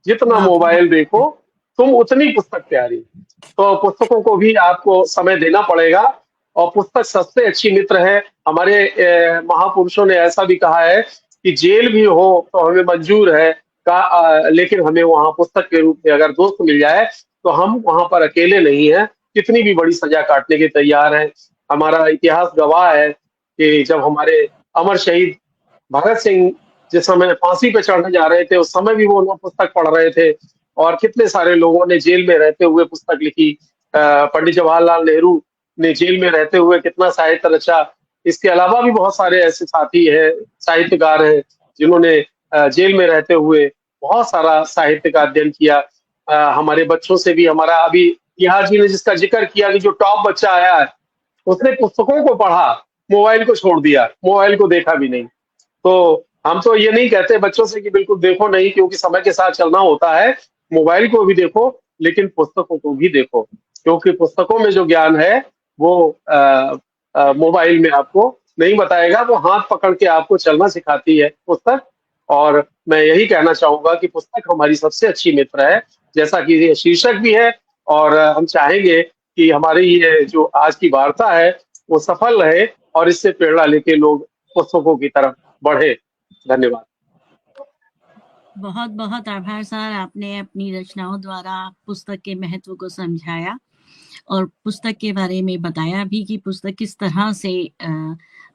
जितना वाह, मोबाइल देखो तुम उतनी पुस्तक प्यारी। तो पुस्तकों को भी आपको समय देना पड़ेगा, और पुस्तक सबसे अच्छी मित्र है। हमारे महापुरुषों ने ऐसा भी कहा है कि जेल भी हो तो हमें मंजूर है लेकिन हमें वहां पुस्तक के रूप में अगर दोस्त मिल जाए तो हम वहां पर अकेले नहीं हैं, कितनी भी बड़ी सजा काटने के तैयार हैं। हमारा इतिहास गवाह है कि जब हमारे अमर शहीद भगत सिंह जिस समय फांसी पे चढ़ने जा रहे थे, उस समय भी वो लोग पुस्तक पढ़ रहे थे, और कितने सारे लोगों ने जेल में रहते हुए पुस्तक लिखी। पंडित जवाहरलाल नेहरू ने जेल में रहते हुए कितना साहित्य रचा। इसके अलावा भी बहुत सारे ऐसे साथी हैं, साहित्यकार हैं, जिन्होंने जेल में रहते हुए बहुत सारा साहित्य का अध्ययन किया। हमारे बच्चों से भी हमारा अभी इतिहास जी ने जिसका जिक्र किया कि जो टॉप बच्चा आया है उसने पुस्तकों को पढ़ा, मोबाइल को छोड़ दिया, मोबाइल को देखा भी नहीं। तो हम तो ये नहीं कहते बच्चों से कि बिल्कुल देखो नहीं, क्योंकि समय के साथ चलना होता है। मोबाइल को भी देखो लेकिन पुस्तकों को भी देखो, क्योंकि पुस्तकों में जो ज्ञान है वो मोबाइल में आपको नहीं बताएगा, वो हाथ पकड़ के आपको चलना सिखाती है पुस्तक। और मैं यही कहना चाहूंगा कि पुस्तक हमारी सबसे अच्छी मित्र है, जैसा कि ये शीर्षक भी है। और हम चाहेंगे कि हमारी ये जो आज की वार्ता है वो सफल रहे और इससे प्रेरणा लेके लोग पुस्तकों की तरफ बढ़े। धन्यवाद। बहुत बहुत आभार सर, आपने अपनी रचनाओं द्वारा पुस्तक के महत्व को समझाया और पुस्तक के बारे में बताया भी कि पुस्तक किस तरह से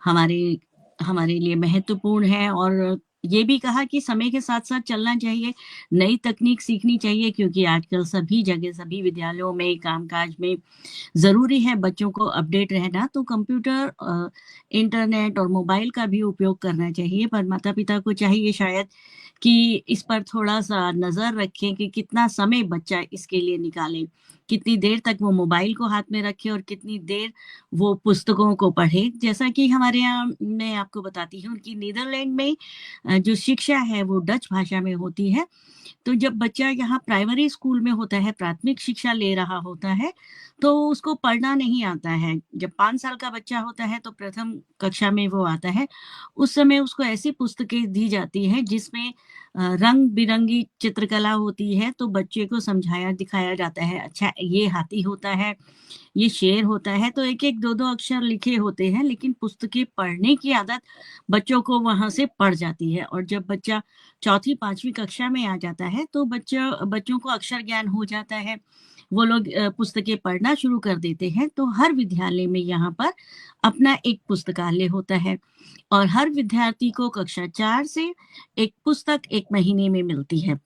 हमारे हमारे लिए महत्वपूर्ण है, और ये भी कहा कि समय के साथ साथ चलना चाहिए, नई तकनीक सीखनी चाहिए, क्योंकि आजकल सभी जगह सभी विद्यालयों में कामकाज में ज़रूरी है बच्चों को अपडेट रहना। तो कंप्यूटर, इंटरनेट और मोबाइल का भी उपयोग करना चाहिए, पर माता पिता को चाहिए शायद कि इस पर थोड़ा-सा नज़र रखें कि कितना समय बच्चा इसके लिए निकाले, कितनी देर तक वो मोबाइल को हाथ में रखे और कितनी देर वो पुस्तकों को पढ़े। जैसा कि हमारे यहाँ मैं आपको बताती हूँ कि नीदरलैंड में जो शिक्षा है वो डच भाषा में होती है। तो जब बच्चा यहाँ प्राइमरी स्कूल में होता है, प्राथमिक शिक्षा ले रहा होता है, तो उसको पढ़ना नहीं आता है। जब 5 साल का बच्चा होता है तो प्रथम कक्षा में वो आता है, उस समय उसको ऐसी पुस्तकें दी जाती हैं जिसमें रंग-बिरंगी चित्रकला होती है, तो बच्चे को समझाया दिखाया जाता है, अच्छा ये हाथी होता है, ये शेर होता है, तो एक-एक 2-2 अक्षर लिखे होते हैं, लेकिन पुस्तकें पढ़ने की आदत बच्चों को वहाँ से पड़ जाती है। और जब बच्चा 4th-5वीं कक्षा में आ जाता है, तो बच्चों को अक्षर ज्ञान हो जाता है, वो लोग पुस्तकें पढ़ना शुरू कर देते हैं। तो हर विद्यालय में यहाँ पर अपना एक पुस्तकालय होता है और हर विद्यार्थी को कक्षा 4 से एक पुस्तक 1 महीने में मिलती है,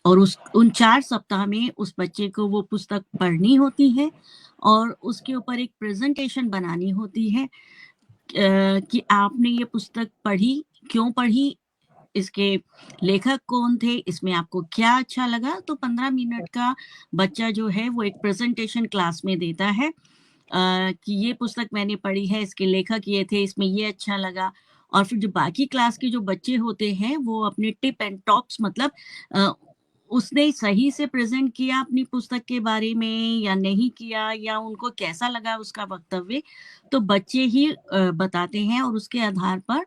और उन 4 सप्ताह में उस बच्चे को वो पुस्तक पढ़नी होती है और उसके ऊपर एक प्रेजेंटेशन बनानी होती है कि आपने ये पुस्तक पढ़ी, क्यों पढ़ी, इसके लेखक कौन थे, इसमें आपको क्या अच्छा लगा। तो 15 मिनट का बच्चा जो है वो एक प्रेजेंटेशन क्लास में देता है कि ये पुस्तक मैंने पढ़ी है, इसके लेखक ये थे, इसमें ये अच्छा लगा। और फिर जो बाकी क्लास के जो बच्चे होते हैं वो अपने टिप एंड टॉप्स, मतलब अ, उसने सही से प्रेजेंट किया अपनी पुस्तक के बारे में या नहीं किया, या उनको कैसा लगा उसका वक्तव्य, तो बच्चे ही बताते हैं और उसके आधार पर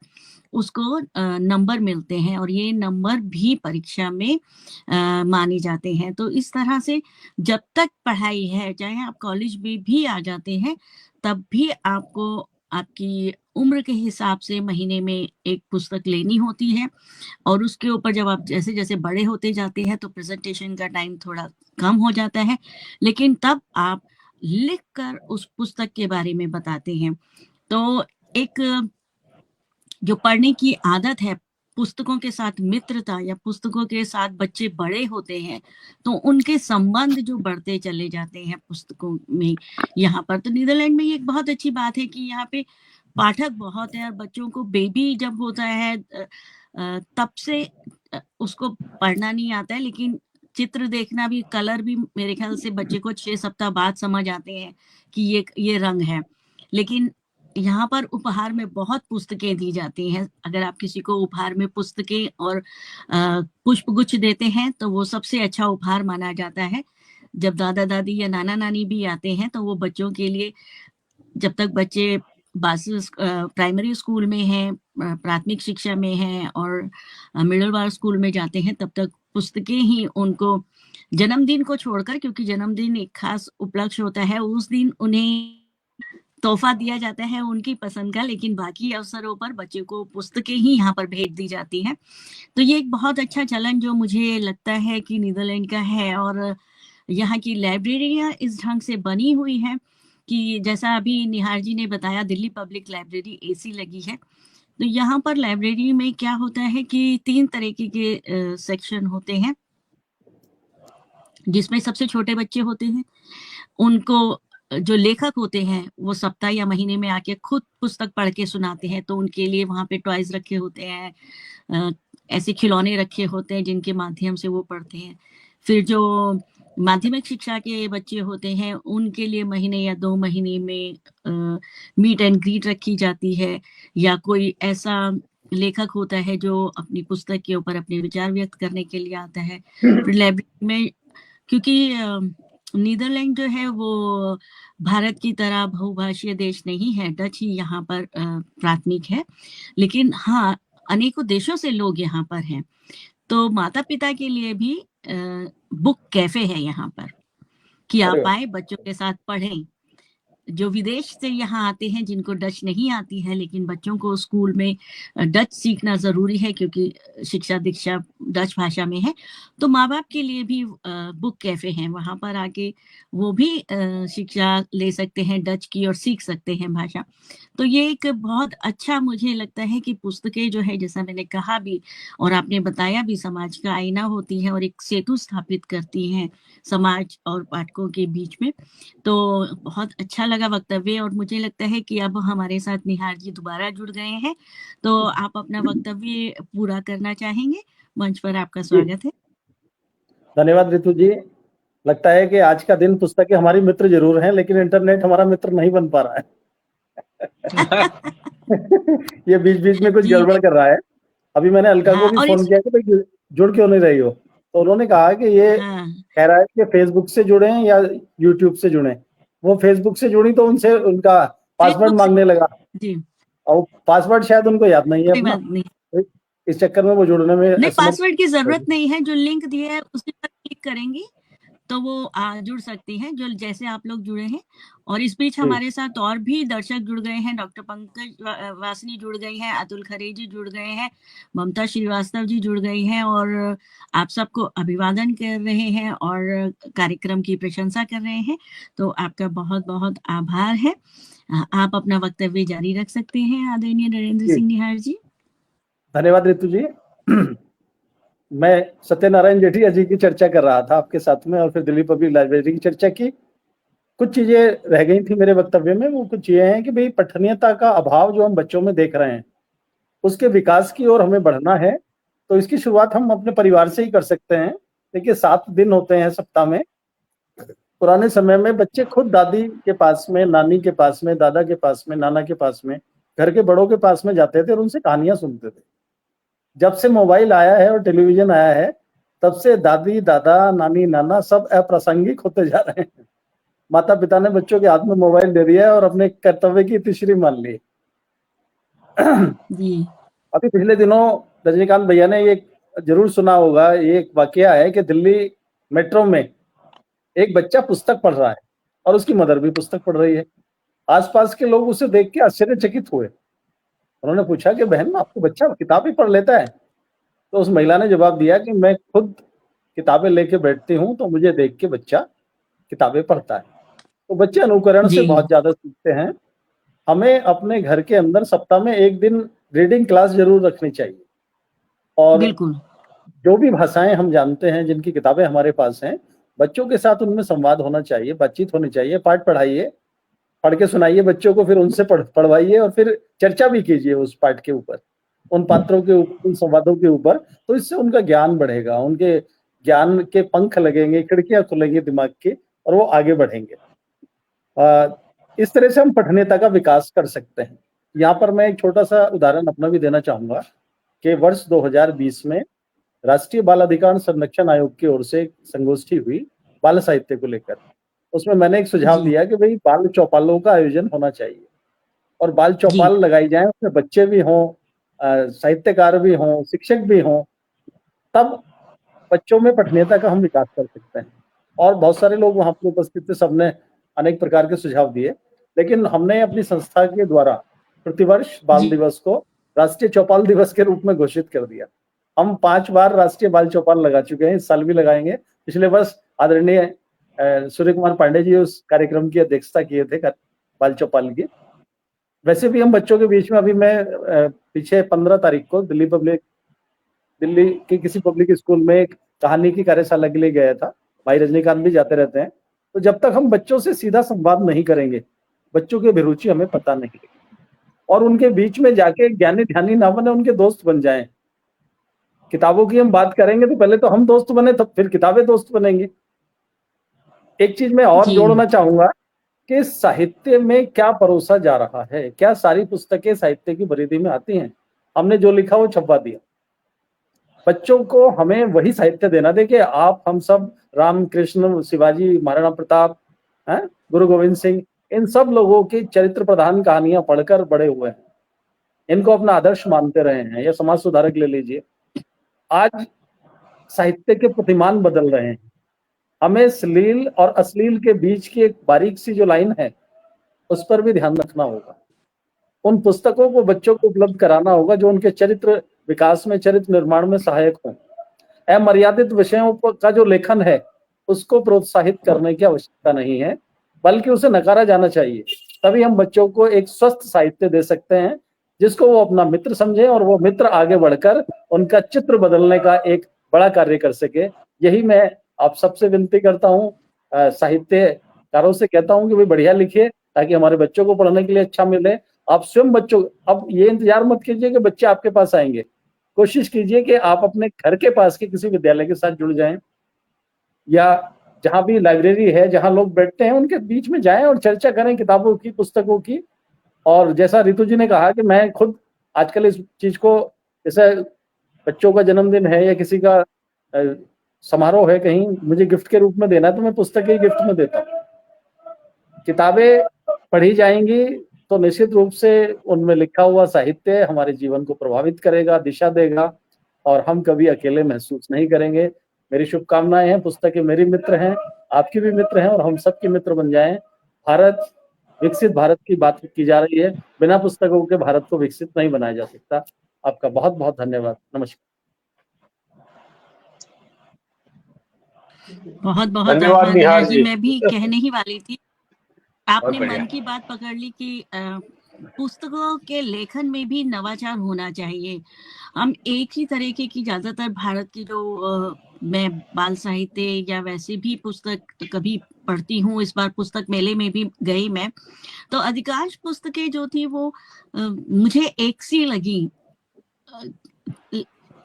उसको नंबर मिलते हैं, और ये नंबर भी परीक्षा में माने जाते हैं। तो इस तरह से जब तक पढ़ाई है, चाहे आप कॉलेज में भी आ जाते हैं, तब भी आपको आपकी उम्र के हिसाब से महीने में एक पुस्तक लेनी होती है। और उसके ऊपर जब आप जैसे जैसे बड़े होते जाते हैं तो प्रेजेंटेशन का टाइम थोड़ा कम हो जाता है, लेकिन तब आप लिख कर उस पुस्तक के बारे में बताते हैं। तो एक जो पढ़ने की आदत है, पुस्तकों के साथ मित्रता, या पुस्तकों के साथ बच्चे बड़े होते हैं तो उनके संबंध जो बढ़ते चले जाते हैं पुस्तकों में। यहाँ पर तो नीदरलैंड में ये एक बहुत अच्छी बात है कि यहाँ पे पाठक बहुत है, और बच्चों को बेबी जब होता है तब से उसको पढ़ना नहीं आता है, लेकिन चित्र देखना भी, कलर भी मेरे ख्याल से बच्चे को 6 सप्ताह बाद समझ आते हैं कि ये रंग है। लेकिन यहाँ पर उपहार में बहुत पुस्तकें दी जाती हैं। अगर आप किसी को उपहार में पुस्तकें और पुष्पगुच्छ देते हैं तो वो सबसे अच्छा उपहार माना जाता है। जब दादा दादी या नाना नानी भी आते हैं तो वो बच्चों के लिए, जब तक बच्चे प्राइमरी स्कूल में हैं, प्राथमिक शिक्षा में हैं और मिडिल वार स्कूल में जाते हैं, तब तक पुस्तकें ही उनको, जन्मदिन को छोड़कर, क्योंकि जन्मदिन एक खास उपलक्ष्य होता है, उस दिन उन्हें तोहफा दिया जाता है उनकी पसंद का, लेकिन बाकी अवसरों पर बच्चे को पुस्तकें ही यहाँ पर भेंट दी जाती हैं। तो ये एक बहुत अच्छा चलन जो मुझे लगता है कि नीदरलैंड का है। और यहाँ की लाइब्रेरियाँ इस ढंग से बनी हुई हैं कि जैसा अभी निहार जी ने बताया, दिल्ली पब्लिक लाइब्रेरी एसी लगी है। तो यहाँ पर लाइब्रेरी में क्या होता है कि 3 तरीके के सेक्शन होते हैं, जिसमें सबसे छोटे बच्चे होते हैं, उनको जो लेखक होते हैं वो सप्ताह या महीने में आके खुद पुस्तक पढ़ के सुनाते हैं, तो उनके लिए वहाँ पे टॉयज रखे होते हैं, ऐसे खिलौने रखे होते हैं जिनके माध्यम से वो पढ़ते हैं। फिर जो माध्यमिक शिक्षा के बच्चे होते हैं उनके लिए महीने या 2 महीने में मीट एंड ग्रीट रखी जाती है, या कोई ऐसा लेखक होता है जो अपनी पुस्तक के ऊपर अपने विचार व्यक्त करने के लिए आता है। फिर लाइब्रेरी में, क्योंकि नीदरलैंड जो है वो भारत की तरह बहुभाषीय देश नहीं है, डच ही यहाँ पर प्राथमिक है, लेकिन हाँ अनेकों देशों से लोग यहाँ पर हैं। तो माता पिता के लिए भी बुक कैफे है यहाँ पर, कि आप आए बच्चों के साथ पढ़ें। जो विदेश से यहाँ आते हैं जिनको डच नहीं आती है, लेकिन बच्चों को स्कूल में डच सीखना जरूरी है क्योंकि शिक्षा दीक्षा डच भाषा में है, तो माँ बाप के लिए भी बुक कैफे हैं, वहां पर आके वो भी शिक्षा ले सकते हैं डच की और सीख सकते हैं भाषा। तो ये एक बहुत अच्छा मुझे लगता है कि पुस्तकें जो है, जैसा मैंने कहा भी और आपने बताया भी, समाज का आईना होती है और एक सेतु स्थापित करती हैं समाज और पाठकों के बीच में। तो बहुत अच्छा लगा वक्तव्य, और मुझे लगता है कि अब हमारे साथ निहार जी दोबारा जुड़ गए हैं, तो आप अपना वक्तव्य पूरा करना चाहेंगे। मंच पर आपका स्वागत है। धन्यवाद रितु जी। लगता है कि आज का दिन पुस्तकें हमारी मित्र जरूर हैं, लेकिन इंटरनेट हमारा मित्र नहीं बन पा रहा है। ये बीच बीच में कुछ गड़बड़ कर रहा है। अभी मैंने अलका को भी फोन किया कि भाई जुड़ क्यों नहीं रही हो, तो उन्होंने कहा कि ये कह रहा है कि फेसबुक से जुड़े हैं या यूट्यूब से जुड़े। वो फेसबुक से जुड़ी तो उनसे उनका पासवर्ड मांगने लगा जी, और पासवर्ड शायद उनको याद नहीं है अपना, इस चक्कर में वो जुड़ने में नहीं, पासवर्ड की जरूरत नहीं है। जो लिंक दिया है उसी पर क्लिक करेंगी तो वो जुड़ सकती हैं, जो जैसे आप लोग जुड़े हैं। और इस बीच हमारे साथ और भी दर्शक जुड़ गए हैं। डॉक्टर पंकज वासनी जुड़ गई हैं, अतुल खरे जी जुड़ गए हैं, ममता श्रीवास्तव जी जुड़ गई हैं, और आप सबको अभिवादन कर रहे हैं और कार्यक्रम की प्रशंसा कर रहे हैं। तो आपका बहुत बहुत आभार है। आप अपना वक्तव्य जारी रख सकते हैं आदरणीय नरेंद्र सिंह निहार जी। धन्यवाद रितु जी। मैं सत्यनारायण जेठिया जी की चर्चा कर रहा था आपके साथ में, और फिर दिल्ली पब्लिक लाइब्रेरी की चर्चा की। कुछ चीजें रह गई थी मेरे वक्तव्य में। वो कुछ ये हैं कि भाई पठनीयता का अभाव जो हम बच्चों में देख रहे हैं, उसके विकास की ओर हमें बढ़ना है। तो इसकी शुरुआत हम अपने परिवार से ही कर सकते हैं। देखिए 7 दिन होते हैं सप्ताह में, पुराने समय में बच्चे खुद दादी के पास में, नानी के पास में, दादा के पास में, नाना के पास में, घर के बड़ों के पास में जाते थे और उनसे कहानियां सुनते थे। जब से मोबाइल आया है और टेलीविजन आया है, तब से दादी, दादा, नानी, नाना सब अप्रासंगिक होते जा रहे हैं। माता पिता ने बच्चों के हाथ में मोबाइल दे दिया है और अपने कर्तव्य की तीसरी मान ली। जी अभी पिछले दिनों रजनीकांत भैया ने ये जरूर सुना होगा, ये एक वाकया है कि दिल्ली मेट्रो में एक बच्चा पुस्तक पढ़ रहा है और उसकी मदर भी पुस्तक पढ़ रही है। आसपास के लोग उसे देख के आश्चर्यचकित हुए। उन्होंने पूछा कि बहन, आपको बच्चा किताबें पढ़ लेता है? तो उस महिला ने जवाब दिया कि मैं खुद किताबें लेके बैठती हूँ तो मुझे देख के बच्चा किताबें पढ़ता है। तो बच्चे अनुकरण से जी बहुत ज्यादा सीखते हैं। हमें अपने घर के अंदर सप्ताह में एक दिन रीडिंग क्लास जरूर रखनी चाहिए। और बिल्कुल जो भी भाषाएं हम जानते हैं, जिनकी किताबें हमारे पास हैं, बच्चों के साथ उनमें संवाद होना चाहिए, बातचीत होनी चाहिए, पाठ पढ़ाइए, पढ़ के सुनाइए बच्चों को, फिर उनसे पढ़वाइए और फिर चर्चा भी कीजिए उस पाठ के ऊपर, उन पात्रों के ऊपर, उन संवादों के ऊपर। तो इससे उनका ज्ञान बढ़ेगा, उनके ज्ञान के पंख लगेंगे, खिड़कियां खुलेंगी दिमाग की और वो आगे बढ़ेंगे। इस तरह से हम पठनीयता का विकास कर सकते हैं। यहाँ पर मैं एक छोटा सा उदाहरण अपना भी देना चाहूंगा कि वर्ष 2020 में राष्ट्रीय बाल अधिकार संरक्षण आयोग की ओर से एक संगोष्ठी हुई बाल साहित्य को लेकर। उसमें मैंने एक सुझाव जी दिया कि भाई बाल चौपालों का आयोजन होना चाहिए और बाल जी चौपाल लगाई जाए, उसमें बच्चे भी हों, साहित्यकार भी हों, शिक्षक भी हों, तब बच्चों में पठनीयता का हम विकास कर सकते हैं। और बहुत सारे लोग वहां पर उपस्थित थे, सबने अनेक प्रकार के सुझाव दिए, लेकिन हमने अपनी संस्था के द्वारा प्रतिवर्ष बाल जी दिवस को राष्ट्रीय चौपाल दिवस के रूप में घोषित कर दिया। हम 5 बार राष्ट्रीय बाल चौपाल लगा चुके हैं, इस साल भी लगाएंगे। पिछले वर्ष आदरणीय सूर्य कुमार पांडे जी उस कार्यक्रम की अध्यक्षता किए थे बाल चौपाल की। वैसे भी हम बच्चों के बीच में, अभी मैं पीछे 15 तारीख को दिल्ली के किसी पब्लिक स्कूल में एक कहानी की कार्यशाला के लिए गया था। भाई रजनीकांत भी जाते रहते हैं। तो जब तक हम बच्चों से सीधा संवाद नहीं करेंगे, बच्चों की अभिरुचि हमें पता नहीं लगेगी और उनके बीच में जाके ज्ञानी ध्यानी ना बने, उनके दोस्त बन जाएं। किताबों की हम बात करेंगे तो पहले तो हम दोस्त बने, तब फिर किताबें दोस्त बनेंगी। एक चीज मैं और जी जोड़ना चाहूंगा कि साहित्य में क्या परोसा जा रहा है। क्या सारी पुस्तकें साहित्य की परिधि में आती हैं? हमने जो लिखा वो छपवा दिया। बच्चों को हमें वही साहित्य देना। देखिए, आप हम सब राम कृष्ण, शिवाजी, महाराणा प्रताप, गुरु गोविंद सिंह, इन सब लोगों की चरित्र प्रधान कहानियां पढ़कर बड़े हुए हैं, इनको अपना आदर्श मानते रहे हैं, या समाज सुधारक ले लीजिए। आज साहित्य के प्रतिमान बदल रहे हैं। हमें श्लील और अश्लील के बीच की एक बारीक सी जो लाइन है, उस पर भी ध्यान रखना होगा। उन पुस्तकों को बच्चों को उपलब्ध कराना होगा जो उनके चरित्र विकास में, चरित्र निर्माण में सहायक हों। अमर्यादित विषयों का जो लेखन है, उसको प्रोत्साहित करने की आवश्यकता नहीं है, बल्कि उसे नकारा जाना चाहिए। तभी हम बच्चों को एक स्वस्थ साहित्य दे सकते हैं, जिसको वो अपना मित्र समझे और वो मित्र आगे बढ़कर उनका चित्र बदलने का एक बड़ा कार्य कर सके। यही मैं आप सबसे विनती करता हूँ, साहित्यकारों से कहता हूँ कि भाई बढ़िया लिखिए, ताकि हमारे बच्चों को पढ़ने के लिए अच्छा मिले। आप स्वयं बच्चों, अब ये इंतजार मत कीजिए कि बच्चे आपके पास आएंगे। कोशिश कीजिए कि आप अपने घर के पास के किसी विद्यालय के साथ जुड़ जाएं, या जहां भी लाइब्रेरी है, जहां लोग बैठते हैं, उनके बीच में जाएं और चर्चा करें किताबों की, पुस्तकों की। और जैसा रितु जी ने कहा कि मैं खुद आजकल इस चीज को, जैसे बच्चों का जन्मदिन है या किसी का समारोह है, कहीं मुझे गिफ्ट के रूप में देना है, तो मैं पुस्तकें गिफ्ट में देता हूँ। किताबें पढ़ी जाएंगी तो निश्चित रूप से उनमें लिखा हुआ साहित्य हमारे जीवन को प्रभावित करेगा, दिशा देगा, और हम कभी अकेले महसूस नहीं करेंगे। मेरी शुभकामनाएं हैं। पुस्तकें मेरी मित्र हैं, आपकी भी मित्र हैं, और हम सबके मित्र बन जाएं। भारत, विकसित भारत की बात की जा रही है, बिना पुस्तकों के भारत को विकसित नहीं बनाया जा सकता। आपका बहुत बहुत धन्यवाद। नमस्कार। बहुत बहुत धन्यवाद आभार निहार निहार जी। जी। मैं भी कहने ही वाली थी, आपने बढ़िया। मन की बात पकड़ ली कि पुस्तकों के लेखन में भी नवाचार होना चाहिए। हम एक ही तरीके की ज्यादातर भारत की जो मैं बाल साहित्य या वैसे भी पुस्तक कभी पढ़ती हूँ, इस बार पुस्तक मेले में भी गई मैं, तो अधिकांश पुस्तकें जो थी वो मुझे एक सी लगी।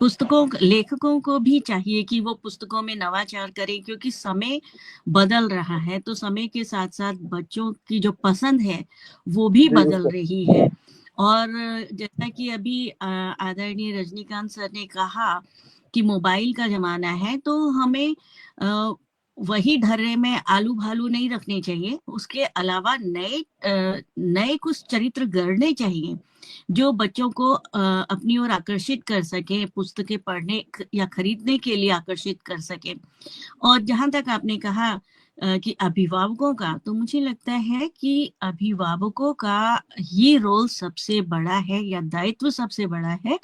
लेखकों को भी चाहिए कि वो पुस्तकों में नवाचार करें, क्योंकि समय बदल रहा है। तो समय के साथ साथ बच्चों की जो पसंद है वो भी जी, बदल बिल्कुल। रही है। और जैसा कि अभी आदरणीय रजनीकांत सर ने कहा कि मोबाइल का जमाना है, तो हमें वही ढर्रे में आलू भालू नहीं रखने चाहिए। उसके अलावा नए कुछ चरित्र गढ़ने चाहिए जो बच्चों को अपनी ओर आकर्षित कर सके, पुस्तकें पढ़ने या खरीदने के लिए आकर्षित कर सके। और जहां तक आपने कहा कि अभिभावकों का, तो मुझे लगता है कि अभिभावकों का ही रोल सबसे बड़ा है या दायित्व सबसे बड़ा है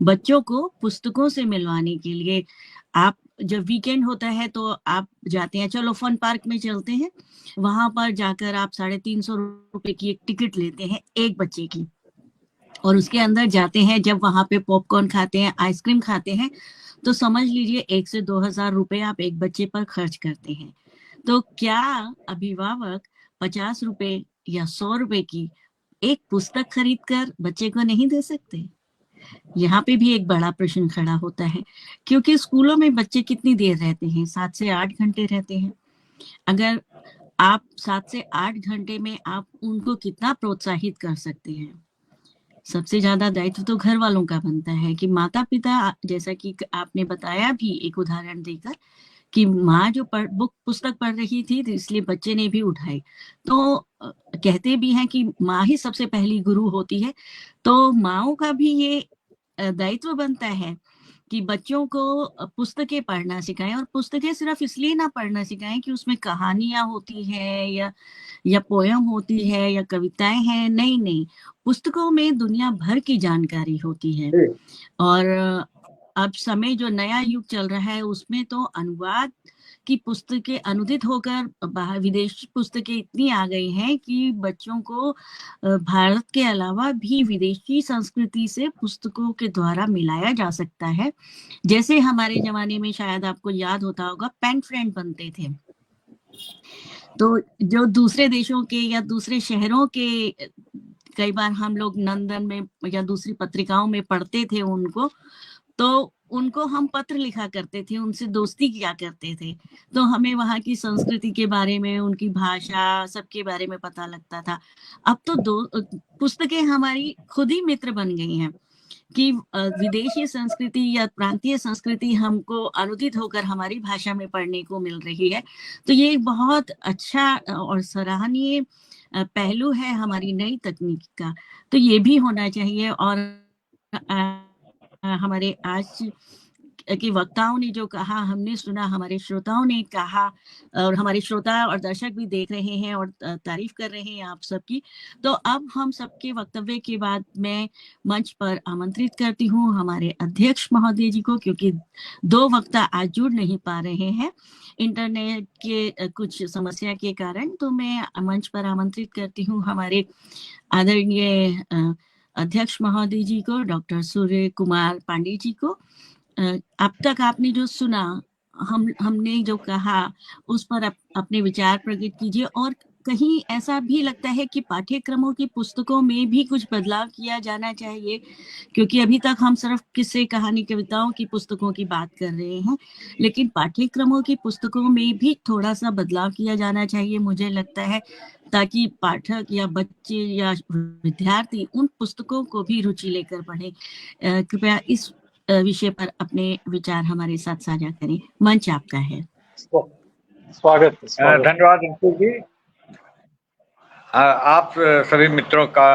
बच्चों को पुस्तकों से मिलवाने के लिए। आप जब वीकेंड होता है तो आप जाते हैं, चलो फन पार्क में चलते हैं, वहां पर जाकर आप 350 रुपए की एक टिकट लेते हैं एक बच्चे की, और उसके अंदर जाते हैं। जब वहां पे पॉपकॉर्न खाते हैं, आइसक्रीम खाते हैं, तो समझ लीजिए 1 से 2,000 रुपए आप एक बच्चे पर खर्च करते हैं। तो क्या अभिभावक 50 रुपए या 100 रुपए की एक पुस्तक खरीद कर बच्चे को नहीं दे सकते? यहाँ पे भी एक बड़ा प्रश्न खड़ा होता है, क्योंकि स्कूलों में बच्चे कितनी देर रहते हैं? 7 से 8 घंटे रहते हैं। अगर आप 7 से 8 घंटे में आप उनको कितना प्रोत्साहित कर सकते हैं? सबसे ज्यादा दायित्व तो घर वालों का बनता है कि माता पिता, जैसा कि आपने बताया भी एक उदाहरण देकर कि माँ जो पुस्तक पढ़ रही थी, तो इसलिए बच्चे ने भी उठाई। तो कहते भी हैं कि माँ ही सबसे पहली गुरु होती है। तो माँओं का भी ये दायित्व बनता है कि बच्चों को पुस्तकें पढ़ना सिखाएं, और पुस्तकें सिर्फ इसलिए ना पढ़ना सिखाएं कि उसमें कहानियां होती है या पोयम होती है या कविताएं हैं। नहीं नहीं, पुस्तकों में दुनिया भर की जानकारी होती है। जी। और अब समय जो नया युग चल रहा है उसमें तो अनुवाद की पुस्तकें अनुदित होकर बाहर विदेशी पुस्तकें इतनी आ गई हैं कि बच्चों को भारत के अलावा भी विदेशी संस्कृति से पुस्तकों के द्वारा मिलाया जा सकता है। जैसे हमारे जमाने में शायद आपको याद होता होगा पेन फ्रेंड बनते थे, तो जो दूसरे देशों के या दूसरे शहरों के कई बार हम लोग नंदन में या दूसरी पत्रिकाओं में पढ़ते थे उनको, तो उनको हम पत्र लिखा करते थे, उनसे दोस्ती किया करते थे। तो हमें वहाँ की संस्कृति के बारे में, उनकी भाषा, सबके बारे में पता लगता था। अब तो पुस्तकें हमारी खुद ही मित्र बन गई हैं कि विदेशी संस्कृति या प्रांतीय संस्कृति हमको अनुदित होकर हमारी भाषा में पढ़ने को मिल रही है। तो ये एक बहुत अच्छा और सराहनीय पहलू है हमारी नई तकनीक का। तो ये भी होना चाहिए। और हमारे आज के वक्ताओं ने जो कहा, हमने सुना, हमारे श्रोताओं ने कहा, और हमारे श्रोता और दर्शक भी देख रहे हैं और तारीफ कर रहे हैं आप सबकी। तो अब हम सबके वक्तव्य के बाद मैं मंच पर आमंत्रित करती हूँ हमारे अध्यक्ष महोदय जी को, क्योंकि 2 वक्ता आज जुड़ नहीं पा रहे हैं इंटरनेट के कुछ समस्या के कारण। तो मैं मंच पर आमंत्रित करती हूँ हमारे आदरणीय अध्यक्ष महोदय जी को, डॉक्टर सूर्य कुमार पांडे जी को। अब तक आपने जो सुना, हमने जो कहा, उस पर अपने विचार प्रकट कीजिए। और कहीं ऐसा भी लगता है कि पाठ्यक्रमों की पुस्तकों में भी कुछ बदलाव किया जाना चाहिए, क्योंकि अभी तक हम सिर्फ किस्से, कहानी, कविताओं की पुस्तकों की बात कर रहे हैं, लेकिन पाठ्यक्रमों की पुस्तकों में भी थोड़ा सा बदलाव किया जाना चाहिए, मुझे लगता है, ताकि पाठक या बच्चे या विद्यार्थी उन पुस्तकों को भी रुचि लेकर पढ़े। कृपया इस विषय पर अपने विचार हमारे साथ साझा करें। मंच आपका है। स्वागत। धन्यवाद रितु जी। आप सभी मित्रों का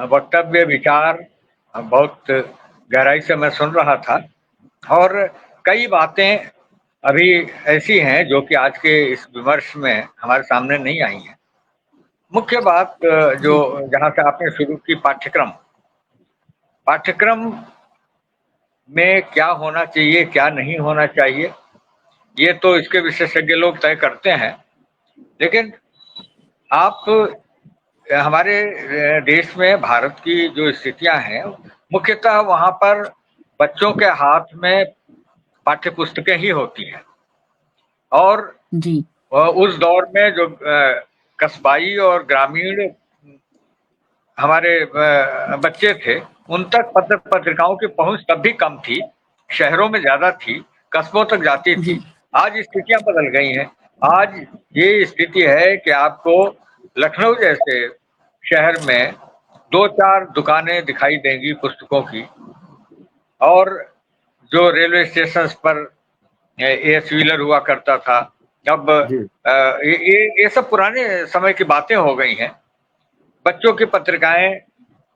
वक्तव्य, विचार बहुत गहराई से मैं सुन रहा था, और कई बातें अभी ऐसी हैं जो कि आज के इस विमर्श में हमारे सामने नहीं आई हैं। मुख्य बात जो जहां से आपने शुरू की, पाठ्यक्रम में क्या होना चाहिए, क्या नहीं होना चाहिए, ये तो इसके विशेषज्ञ लोग तय करते हैं। लेकिन आप हमारे देश में भारत की जो स्थितियां हैं, मुख्यतः वहां पर बच्चों के हाथ में पाठ्य पुस्तकें ही होती हैं। और जी, उस दौर में जो कस्बाई और ग्रामीण हमारे बच्चे थे, उन तक पत्र पत्रिकाओं की पहुंच तब भी कम थी, शहरों में ज्यादा थी, कस्बों तक जाती जी थी। आज स्थितियां बदल गई हैं। आज ये स्थिति है कि आपको लखनऊ जैसे शहर में 2-4 दुकानें दिखाई देंगी पुस्तकों की, और जो रेलवे स्टेशन पर एस व्हीलर हुआ करता था, अब जी ये सब पुराने समय की बातें हो गई हैं। बच्चों की पत्रिकाएं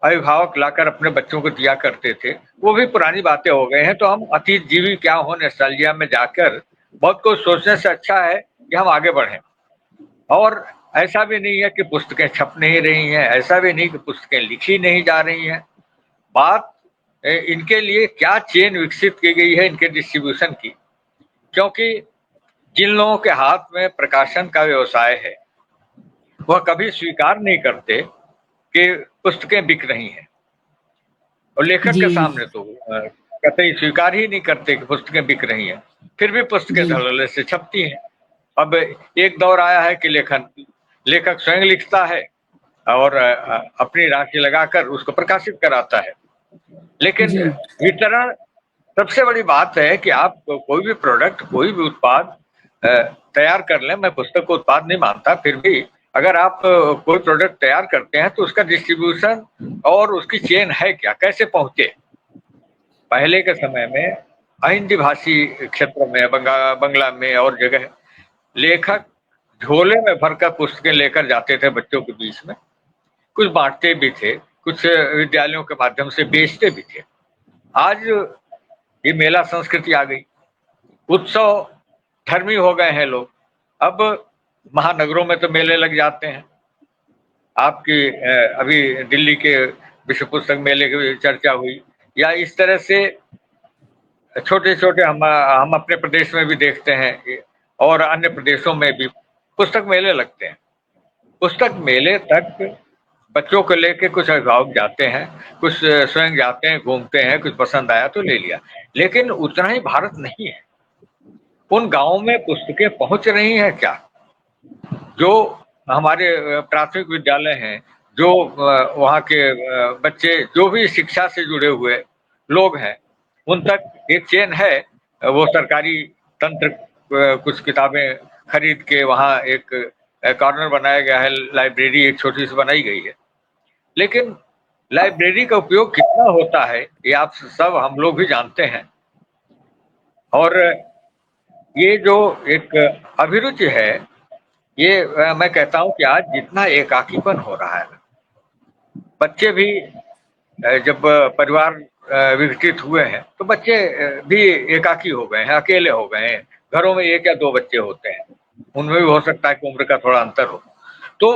अभिभावक लाकर अपने बच्चों को दिया करते थे, वो भी पुरानी बातें हो गए हैं। तो हम अतीत जीवी क्या हो, नॉस्टैल्जिया में जाकर बहुत कुछ सोचने से अच्छा है कि हम आगे बढ़ें। और ऐसा भी नहीं है कि पुस्तकें छप नहीं रही हैं, ऐसा भी नहीं कि पुस्तकें लिखी नहीं जा रही हैं। बात इनके लिए क्या चेन विकसित की गई है इनके डिस्ट्रीब्यूशन की, क्योंकि जिन लोगों के हाथ में प्रकाशन का व्यवसाय है वह कभी स्वीकार नहीं करते कि पुस्तकें बिक रही हैं, और लेखक जी के सामने तो कतई स्वीकार ही नहीं करते कि पुस्तकें बिक रही हैं, फिर भी पुस्तकें जी धड़ल्ले से छपती हैं। अब एक दौर आया है कि लेखक स्वयं लिखता है और अपनी राशि लगाकर उसको प्रकाशित कराता है। लेकिन जी वितरण सबसे बड़ी बात है कि आप कोई भी प्रोडक्ट, कोई भी उत्पाद तैयार कर लें। मैं पुस्तक को उत्पाद नहीं मानता, फिर भी अगर आप कोई प्रोडक्ट तैयार करते हैं तो उसका डिस्ट्रीब्यूशन और उसकी चेन है क्या, कैसे पहुंचे। पहले के समय में हिंदी भाषी क्षेत्र में, बंगला में और जगह लेखक झोले में भरकर पुस्तकें लेकर जाते थे बच्चों के बीच में, कुछ बांटते भी थे, कुछ विद्यालयों के माध्यम से बेचते भी थे। आज ये मेला संस्कृति आ गई, उत्सव धर्मी हो गए हैं लोग। अब महानगरों में तो मेले लग जाते हैं। आपकी अभी दिल्ली के विश्व पुस्तक मेले की चर्चा हुई, या इस तरह से छोटे छोटे हम अपने प्रदेश में भी देखते हैं और अन्य प्रदेशों में भी पुस्तक मेले लगते हैं। पुस्तक मेले तक बच्चों को लेके कुछ अभिभावक जाते हैं, कुछ स्वयं जाते हैं, घूमते हैं, कुछ पसंद आया तो ले लिया, लेकिन उतना ही भारत नहीं है। उन गांवों में पुस्तकें पहुंच रही हैं क्या? जो हमारे प्राथमिक विद्यालय हैं, जो वहाँ के बच्चे, जो भी शिक्षा से जुड़े हुए लोग हैं, उन तक एक चेन है। वो सरकारी तंत्र कुछ किताबें खरीद के वहाँ एक कॉर्नर बनाया गया है, लाइब्रेरी एक छोटी सी बनाई गई है, लेकिन लाइब्रेरी का उपयोग कितना होता है ये आप सब हम लोग भी जानते हैं। और ये जो एक अभिरुचि है, ये मैं कहता हूँ कि आज जितना एकाकीपन हो रहा है, बच्चे भी जब परिवार विकसित हुए हैं तो बच्चे भी एकाकी हो गए हैं, अकेले हो गए हैं। घरों में 1 या 2 बच्चे होते हैं, उनमें भी हो सकता है कि उम्र का थोड़ा अंतर हो, तो